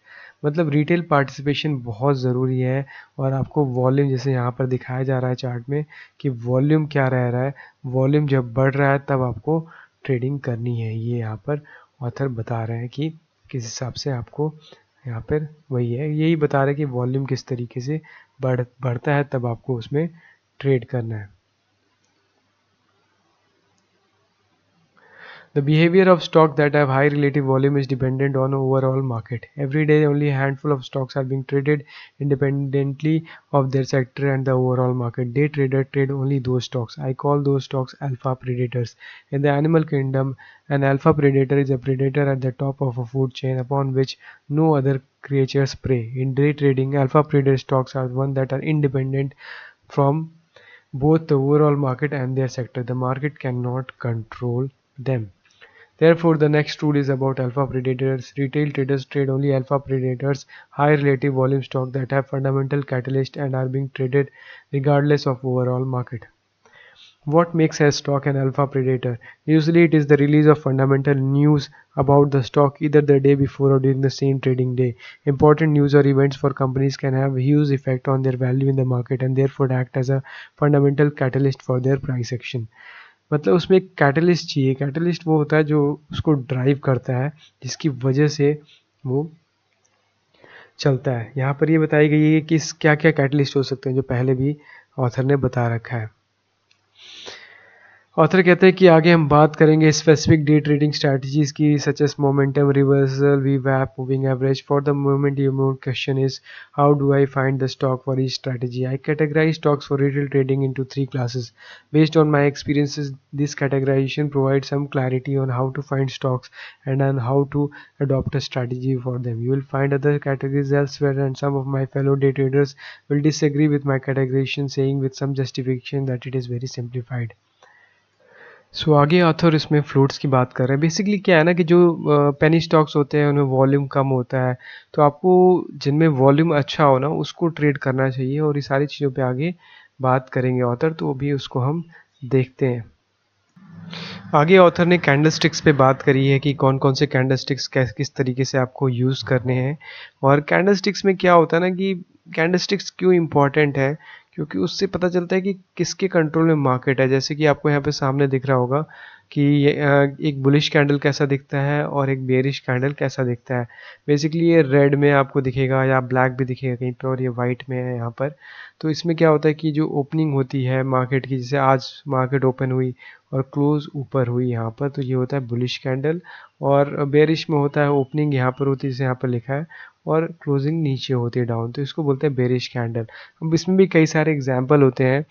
मतलब retail participation बहुत ज़रूरी है, और आपको volume जैसे यहाँ पर दिखाया जा रहा है चार्ट में कि वॉल्यूम क्या रह रहा है. वॉल्यूम जब बढ़ रहा है तब आपको ट्रेडिंग करनी है. ये यहाँ पर ऑथर बता रहे हैं कि किस हिसाब से आपको यहाँ पर वही है, यही बता रहे हैं कि वॉल्यूम किस तरीके से बढ़ता है तब आपको उसमें ट्रेड करना है. The behavior of stocks that have high relative volume is dependent on overall market. Every day only a handful of stocks are being traded independently of their sector and the overall market. Day traders trade only those stocks. I call those stocks alpha predators. In the animal kingdom, an alpha predator is a predator at the top of a food chain upon which no other creatures prey. In day trading, alpha predator stocks are ones that are independent from both the overall market and their sector. The market cannot control them. Therefore, the next rule is about alpha predators. Retail traders trade only alpha predators, high relative volume stock that have fundamental catalyst and are being traded regardless of overall market. What makes a stock an alpha predator? Usually it is the release of fundamental news about the stock either the day before or during the same trading day. Important news or events for companies can have a huge effect on their value in the market and therefore act as a fundamental catalyst for their price action. मतलब उसमें एक catalyst चाहिए. Catalyst वो होता है जो उसको drive करता है, जिसकी वजह से वो चलता है. यहाँ पर ये बताई गई है कि क्या क्या कैटलिस्ट हो सकते हैं, जो पहले भी ऑथर ने बता रखा है. ऑथर कहते हैं कि आगे हम बात करेंगे स्पेसिफिक डे ट्रेडिंग स्ट्रैटेजीज की, सच एस मोमेंटम रिवर्सल, वीवैप, moving average. For the moment your more question is how do I find the stock for each strategy. I categorise stocks for retail trading into 3 classes. Based on my experiences, this categorization provides some clarity on how to find stocks and on how to adopt a strategy for them. You will find other categories elsewhere, and some of my fellow day traders will disagree with my categorization, saying with some justification that it is very simplified. आगे author इसमें floats की बात कर रहे हैं. Basically क्या है ना कि जो पेनी स्टॉक्स होते हैं उनमें वॉल्यूम कम होता है, तो आपको जिनमें वॉल्यूम अच्छा हो ना उसको ट्रेड करना चाहिए, और ये सारी चीज़ों पे आगे बात करेंगे ऑथर, तो अभी उसको हम देखते हैं. आगे ऑथर ने कैंडलस्टिक्स पे बात करी है कि कौन कौन से कैंडलस्टिक्स किस तरीके से आपको यूज़ करने हैं. और कैंडलस्टिक्स में क्या होता है ना कि कैंडलस्टिक्स क्यों इम्पॉर्टेंट है, क्योंकि उससे पता चलता है कि किसके कंट्रोल में मार्केट है. जैसे कि आपको यहाँ पे सामने दिख रहा होगा कि एक बुलिश कैंडल कैसा दिखता है और एक बेरिश कैंडल कैसा दिखता है। बेसिकली ये रेड में आपको दिखेगा या ब्लैक भी दिखेगा कहीं पर, और ये वाइट में है यहाँ पर। तो इसमें क्या होता है कि जो ओपनिंग होती है मार्केट की, जैसे आज मार्केट ओपन हुई और क्लोज ऊपर हुई यहाँ पर, तो ये होता है बुलिश कैंडल। और बेरिश में होता है ओपनिंग यहाँ पर होती है जैसे यहाँ पर लिखा है, और क्लोजिंग नीचे होती है डाउन, तो इसको बोलते हैं बेरिश कैंडल। अब इसमें भी कई सारे एग्जाम्पल होते हैं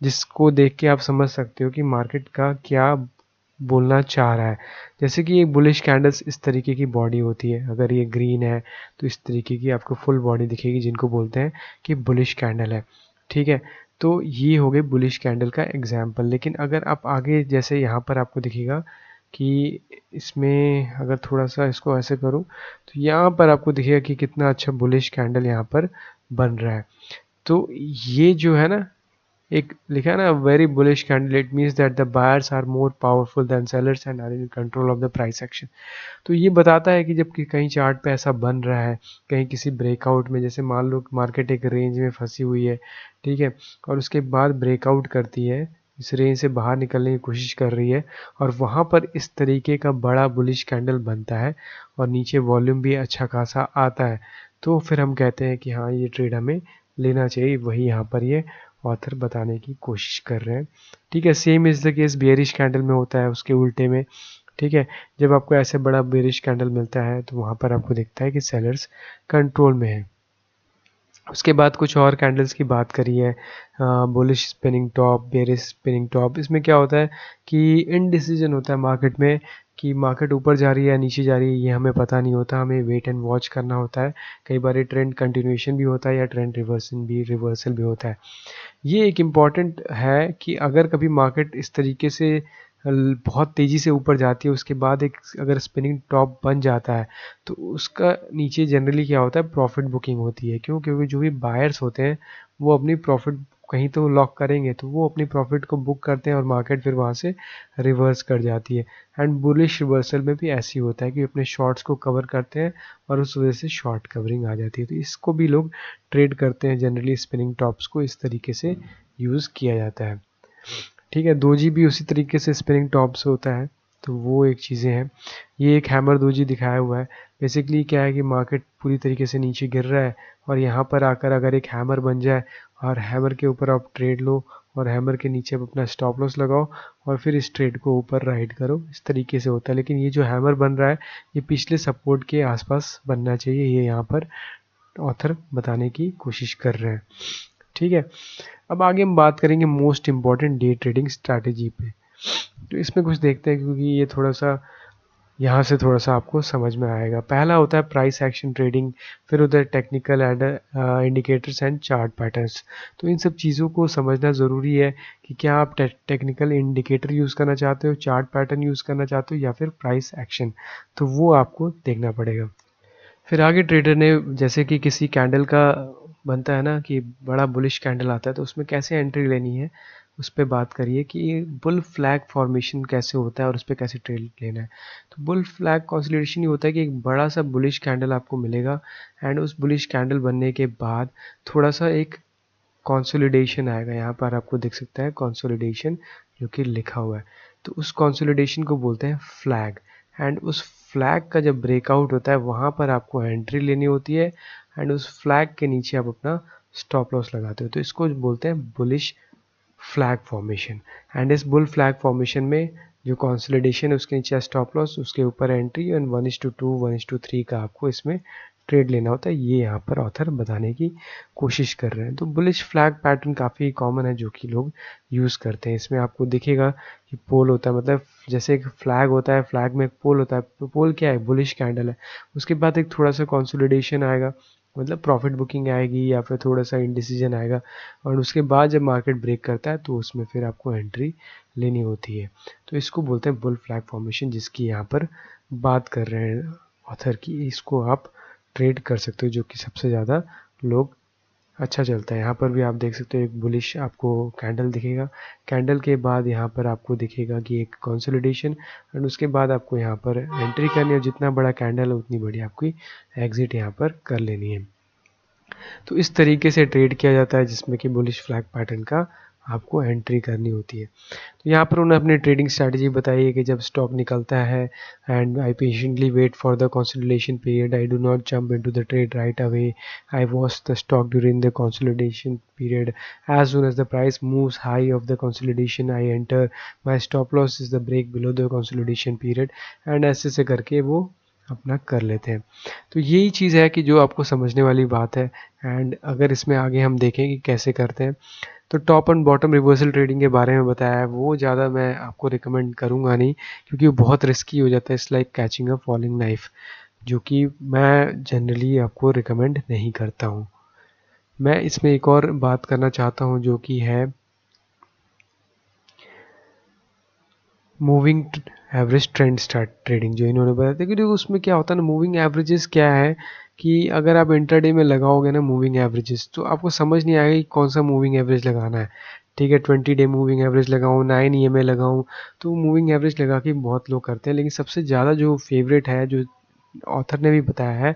जिसको देख के आप समझ सकते हो कि मार्केट का क्या बोलना चाह रहा है। जैसे कि एक बुलिश कैंडल्स इस तरीके की बॉडी होती है, अगर ये ग्रीन है तो इस तरीके की आपको फुल बॉडी दिखेगी, जिनको बोलते हैं कि बुलिश कैंडल है। ठीक है, तो ये हो गए बुलिश कैंडल का एग्जाम्पल। लेकिन अगर आप आगे जैसे यहाँ पर आपको दिखेगा कि इसमें अगर थोड़ा सा इसको ऐसे करूँ तो यहाँ पर आपको दिखेगा कि कितना अच्छा बुलिश कैंडल यहाँ पर बन रहा है। तो ये जो है ना, एक लिखा है ना, very bullish candle, it means that the buyers are more powerful than sellers and are in control of the price action. तो ये बताता है कि जब कि कहीं चार्ट पे ऐसा बन रहा है, कहीं किसी ब्रेकआउट में, जैसे मान लो मार्केट एक रेंज में फंसी हुई है, ठीक है, और उसके बाद ब्रेकआउट करती है, इस रेंज से बाहर निकलने की कोशिश कर रही है, और वहाँ पर इस तरीके का बड़ा बुलिश कैंडल बनता है और नीचे वॉल्यूम भी अच्छा खासा आता है, तो फिर हम कहते हैं कि हाँ ये ट्रेड हमें लेना चाहिए। वही यहाँ पर ये ऑथर बताने की कोशिश कर रहे हैं। ठीक है, same is the case bearish candle में होता है, उसके उल्टे में। ठीक है, जब आपको ऐसे बड़ा बेयरिश कैंडल मिलता है तो वहाँ पर आपको दिखता है कि सेलर्स कंट्रोल में है। उसके बाद कुछ और कैंडल्स की बात करी है, bullish spinning top, bearish spinning top. इसमें क्या होता है कि इनडिसीजन होता है मार्केट में, कि मार्केट ऊपर जा रही है या नीचे जा रही है, ये हमें पता नहीं होता, हमें वेट एंड वॉच करना होता है। कई बार ये ट्रेंड कंटिन्यूएशन भी होता है या ट्रेंड रिवर्सल भी होता है। ये एक इम्पॉर्टेंट है कि अगर कभी मार्केट इस तरीके से बहुत तेज़ी से ऊपर जाती है, उसके बाद एक अगर स्पिनिंग टॉप बन जाता है, तो उसका नीचे जनरली क्या होता है, प्रॉफिट बुकिंग होती है। क्यों? क्योंकि जो भी बायर्स होते हैं वो अपनी प्रॉफिट कहीं तो लॉक करेंगे, तो वो अपनी प्रॉफिट को बुक करते हैं और मार्केट फिर वहाँ से रिवर्स कर जाती है। एंड बुलिश रिवर्सल में भी ऐसे ही होता है कि अपने शॉर्ट्स को कवर करते हैं और उस वजह से शॉर्ट कवरिंग आ जाती है। तो इसको भी लोग ट्रेड करते हैं, जनरली स्पिनिंग टॉप्स को इस तरीके से यूज़ किया जाता है। ठीक है, दोजी भी उसी तरीके से स्पिनिंग टॉप्स होता है, तो वो एक चीज़ें हैं। ये एक हैमर दोजी दिखाया हुआ है। बेसिकली क्या है कि मार्केट पूरी तरीके से नीचे गिर रहा है और यहाँ पर आकर अगर एक हैमर बन जाए और हैमर के ऊपर आप ट्रेड लो और हैमर के नीचे आप अपना स्टॉप लॉस लगाओ और फिर इस ट्रेड को ऊपर राइड करो, इस तरीके से होता है। लेकिन ये जो हैमर बन रहा है ये पिछले सपोर्ट के आसपास बनना चाहिए, ये यहाँ पर ऑथर बताने की कोशिश कर रहे हैं। ठीक है, अब आगे हम बात करेंगे most important day trading strategy पे। तो इसमें कुछ देखते हैं क्योंकि ये थोड़ा सा यहाँ से थोड़ा सा आपको समझ में आएगा। पहला होता है प्राइस एक्शन ट्रेडिंग, फिर होता है technical and indicators and chart patterns. तो इन सब चीज़ों को समझना ज़रूरी है कि क्या आप टेक्निकल इंडिकेटर यूज़ करना चाहते हो, चार्ट पैटर्न यूज़ करना चाहते हो, या फिर प्राइस एक्शन, तो वो आपको देखना पड़ेगा। फिर आगे ट्रेडर ने जैसे कि किसी कैंडल का बनता है ना कि बड़ा बुलिश कैंडल आता है, तो उसमें कैसे एंट्री लेनी है उस पर बात करिए कि बुल फ्लैग फॉर्मेशन कैसे होता है और उस पर कैसे ट्रेड लेना है। तो बुल फ्लैग कंसोलिडेशन ये होता है कि एक बड़ा सा बुलिश कैंडल आपको मिलेगा एंड उस बुलिश कैंडल बनने के बाद थोड़ा सा एक कंसोलिडेशन आएगा। यहाँ पर आपको दिख सकता है कंसोलिडेशन जो कि लिखा हुआ है, तो उस कंसोलिडेशन को बोलते हैं फ्लैग। एंड उस फ्लैग का जब ब्रेकआउट होता है वहाँ पर आपको एंट्री लेनी होती है एंड उस फ्लैग के नीचे आप अपना स्टॉप लॉस लगाते हो, तो इसको बोलते हैं बुलिश फ्लैग फॉर्मेशन। एंड इस बुल फ्लैग फॉर्मेशन में जो कंसोलिडेशन है उसके नीचे स्टॉप लॉस, उसके ऊपर एंट्री, एंड 1:2 1:3 का आपको इसमें ट्रेड लेना होता है। ये यहाँ पर ऑथर बताने की कोशिश कर रहे हैं। तो बुलिश फ्लैग पैटर्न काफ़ी कॉमन है जो कि लोग यूज़ करते हैं। इसमें आपको दिखेगा कि पोल होता है, मतलब जैसे एक फ्लैग होता है, फ्लैग में एक पोल होता है। पोल क्या है? बुलिश कैंडल है। उसके बाद एक थोड़ा सा कंसोलिडेशन आएगा, मतलब प्रॉफिट बुकिंग आएगी या फिर थोड़ा सा इंडिसीजन आएगा, और उसके बाद जब मार्केट ब्रेक करता है तो उसमें फिर आपको एंट्री लेनी होती है। तो इसको बोलते हैं बुल फ्लैग फॉर्मेशन, जिसकी यहाँ पर बात कर रहे हैं ऑथर की। इसको आप ट्रेड कर सकते हो, जो कि सबसे ज़्यादा लोग अच्छा चलता है। यहाँ पर भी आप देख सकते हो एक बुलिश आपको कैंडल दिखेगा, कैंडल के बाद यहाँ पर आपको दिखेगा कि एक कंसोलिडेशन, एंड उसके बाद आपको यहाँ पर एंट्री करनी है। जितना बड़ा कैंडल है उतनी बड़ी आपकी एग्जिट यहाँ पर कर लेनी है। तो इस तरीके से ट्रेड किया जाता है जिसमें कि बुलिश फ्लैग पैटर्न का आपको एंट्री करनी होती है। तो यहाँ पर उन्होंने अपनी ट्रेडिंग स्ट्रैटेजी बताई है कि जब स्टॉक निकलता है, and I patiently wait for the consolidation period, I do not jump into the trade right away, I watch the stock during the consolidation period, as soon as the price moves high of the consolidation I enter, my stop loss is the break below the consolidation period, and ऐसे से करके वो अपना कर लेते हैं। तो यही चीज़ है कि जो आपको समझने वाली बात है। एंड अगर इसमें आगे हम देखें कि कैसे करते हैं, तो top and bottom reversal trading के बारे में बताया है, वो ज़्यादा मैं आपको रिकमेंड करूँगा नहीं, क्योंकि वो बहुत रिस्की हो जाता है। It's like catching a falling knife, जो कि मैं जनरली आपको रिकमेंड नहीं करता हूँ। मैं इसमें एक और बात करना चाहता हूँ, जो कि है moving average trend start trading, जो इन्होंने बताया था। क्योंकि उसमें क्या होता है ना, मूविंग एवरेजेस क्या है कि अगर आप इंट्राडे में लगाओगे ना मूविंग एवरेजेस, तो आपको समझ नहीं आएगा कि कौन सा मूविंग एवरेज लगाना है। ठीक है, 20 डे मूविंग एवरेज लगाऊं, 9 EMA लगाऊं, तो मूविंग एवरेज लगा के बहुत लोग करते हैं। लेकिन सबसे ज़्यादा जो फेवरेट है, जो ऑथर ने भी बताया है,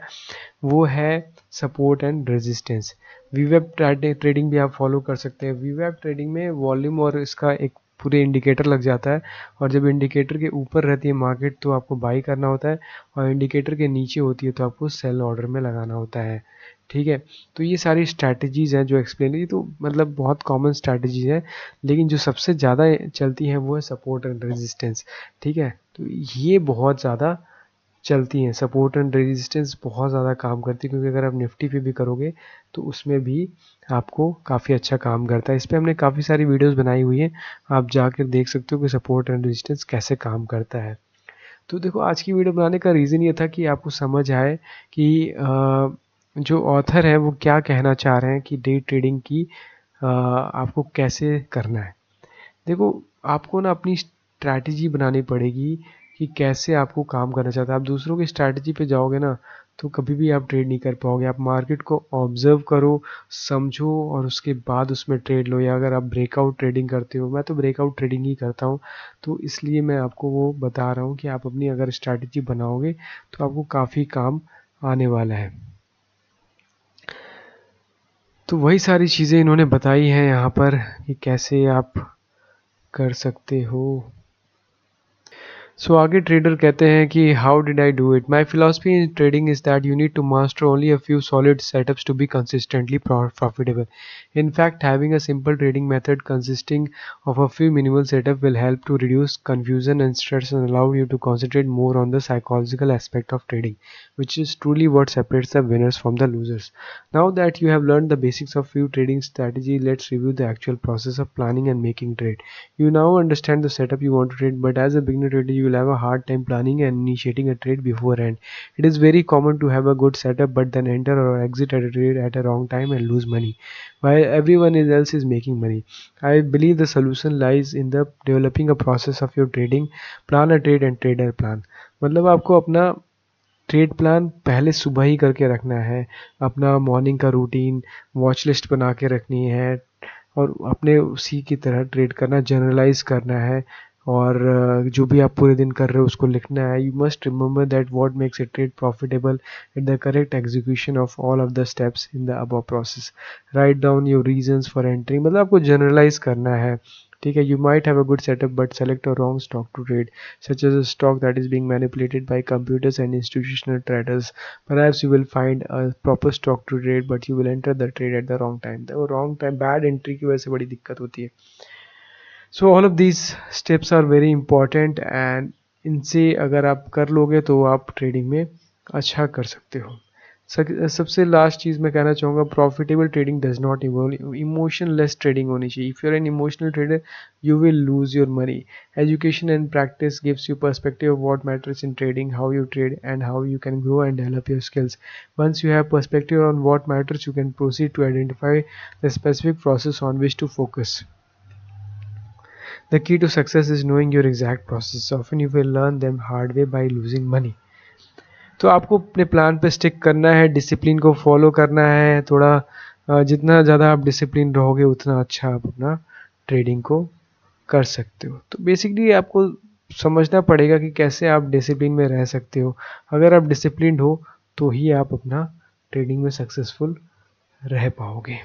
वो है सपोर्ट एंड रेजिस्टेंस। वीवेब ट्रेडिंग भी आप फॉलो कर सकते हैं। वीवेब ट्रेडिंग में वॉल्यूम और इसका एक पूरे इंडिकेटर लग जाता है, और जब इंडिकेटर के ऊपर रहती है मार्केट तो आपको बाई करना होता है, और इंडिकेटर के नीचे होती है तो आपको सेल ऑर्डर में लगाना होता है। ठीक है, तो ये सारी स्ट्रैटेजीज़ हैं जो एक्सप्लेन की, तो मतलब बहुत कॉमन स्ट्रैटेजीज़ है, लेकिन जो सबसे ज़्यादा चलती हैं वो है सपोर्ट एंड रेजिस्टेंस। ठीक है, तो ये बहुत ज़्यादा चलती हैं, सपोर्ट एंड रेजिस्टेंस बहुत ज़्यादा काम करती है, क्योंकि अगर आप निफ्टी पे भी करोगे तो उसमें भी आपको काफ़ी अच्छा काम करता है। इस पे हमने काफ़ी सारी वीडियोस बनाई हुई हैं, आप जाकर देख सकते हो कि सपोर्ट एंड रेजिस्टेंस कैसे काम करता है। तो देखो, आज की वीडियो बनाने का रीज़न ये था कि आपको समझ आए कि जो ऑथर है वो क्या कहना चाह रहे हैं कि डे ट्रेडिंग की आपको कैसे करना है। देखो, आपको ना अपनी स्ट्रैटेजी बनानी पड़ेगी कि कैसे आपको काम करना चाहता है। आप दूसरों की स्ट्रैटेजी पे जाओगे ना, तो कभी भी आप ट्रेड नहीं कर पाओगे। आप मार्केट को ऑब्जर्व करो, समझो, और उसके बाद उसमें ट्रेड लो। या अगर आप ब्रेकआउट ट्रेडिंग करते हो, मैं तो ब्रेकआउट ट्रेडिंग ही करता हूँ, तो इसलिए मैं आपको वो बता रहा हूँ कि आप अपनी अगर स्ट्रैटेजी बनाओगे तो आपको काफ़ी काम आने वाला है। तो वही सारी चीज़ें इन्होंने बताई हैं यहाँ पर कि कैसे आप कर सकते हो। सो आगे ट्रेडर कहते हैं कि how did I do it, my philosophy in trading is that you need to master only a few solid setups to be consistently profitable. In fact, having a simple trading method consisting of a few minimal setup will help to reduce confusion and stress and allow you to concentrate more on the psychological aspect of trading, which is truly what separates the winners from the losers. Now that you have learned the basics of few trading strategy, let's review the actual process of planning and making trade. You now understand the setup you want to trade, but as a beginner trader, you will have a hard time planning and initiating a trade beforehand. It is very common to have a good setup but then enter or exit at a trade at a wrong time and lose money while everyone else is making money. I believe the solution lies in the developing a process of your trading plan, a trade and trader plan. मतलब आपको अपना trade plan पहले सुबह ही करके रखना है, अपना morning का रूटीन वॉच लिस्ट बना के रखनी है, और अपने उसी की तरह ट्रेड करना, जनरलाइज करना है, और जो भी आप पूरे दिन कर रहे हो उसको लिखना है. You must remember that what makes a trade profitable at the correct execution of all of the steps in the above process. Right down your reasons for entering, मतलब आपको जनरलाइज करना है. ठीक है, you might have a good setup but select a wrong stock to trade, such as a stock that is being manipulated by computers and institutional traders. Perhaps you will find a proper stock to trade, but you will enter the trade at the wrong time. The wrong time, bad entry की वजह से बड़ी दिक्कत होती है. So all of these steps are very important, and इनसे अगर आप कर लोगे तो आप ट्रेडिंग में अच्छा कर सकते हो. सबसे लास्ट चीज़ मैं कहना चाहूँगा, profitable trading does not evolve, emotionless trading होनी चाहिए. If you are an emotional trader you will lose your money. Education and practice gives you perspective of what matters in trading, how you trade, and how you can grow and develop your skills. Once you have perspective on what matters, you can proceed to identify the specific process on which to focus. The key to success is knowing your exact process. Often you will learn them hard way by losing money. तो आपको अपने plan पे stick करना है, discipline को follow करना है थोड़ा. जितना ज़्यादा आप डिसिप्लिन रहोगे उतना अच्छा आप अपना ट्रेडिंग को कर सकते हो. तो बेसिकली आपको समझना पड़ेगा कि कैसे आप डिसिप्लिन में रह सकते हो. अगर आप डिसिप्लिन्ड हो तो ही आप अपना ट्रेडिंग में सक्सेसफुल रह पाओगे.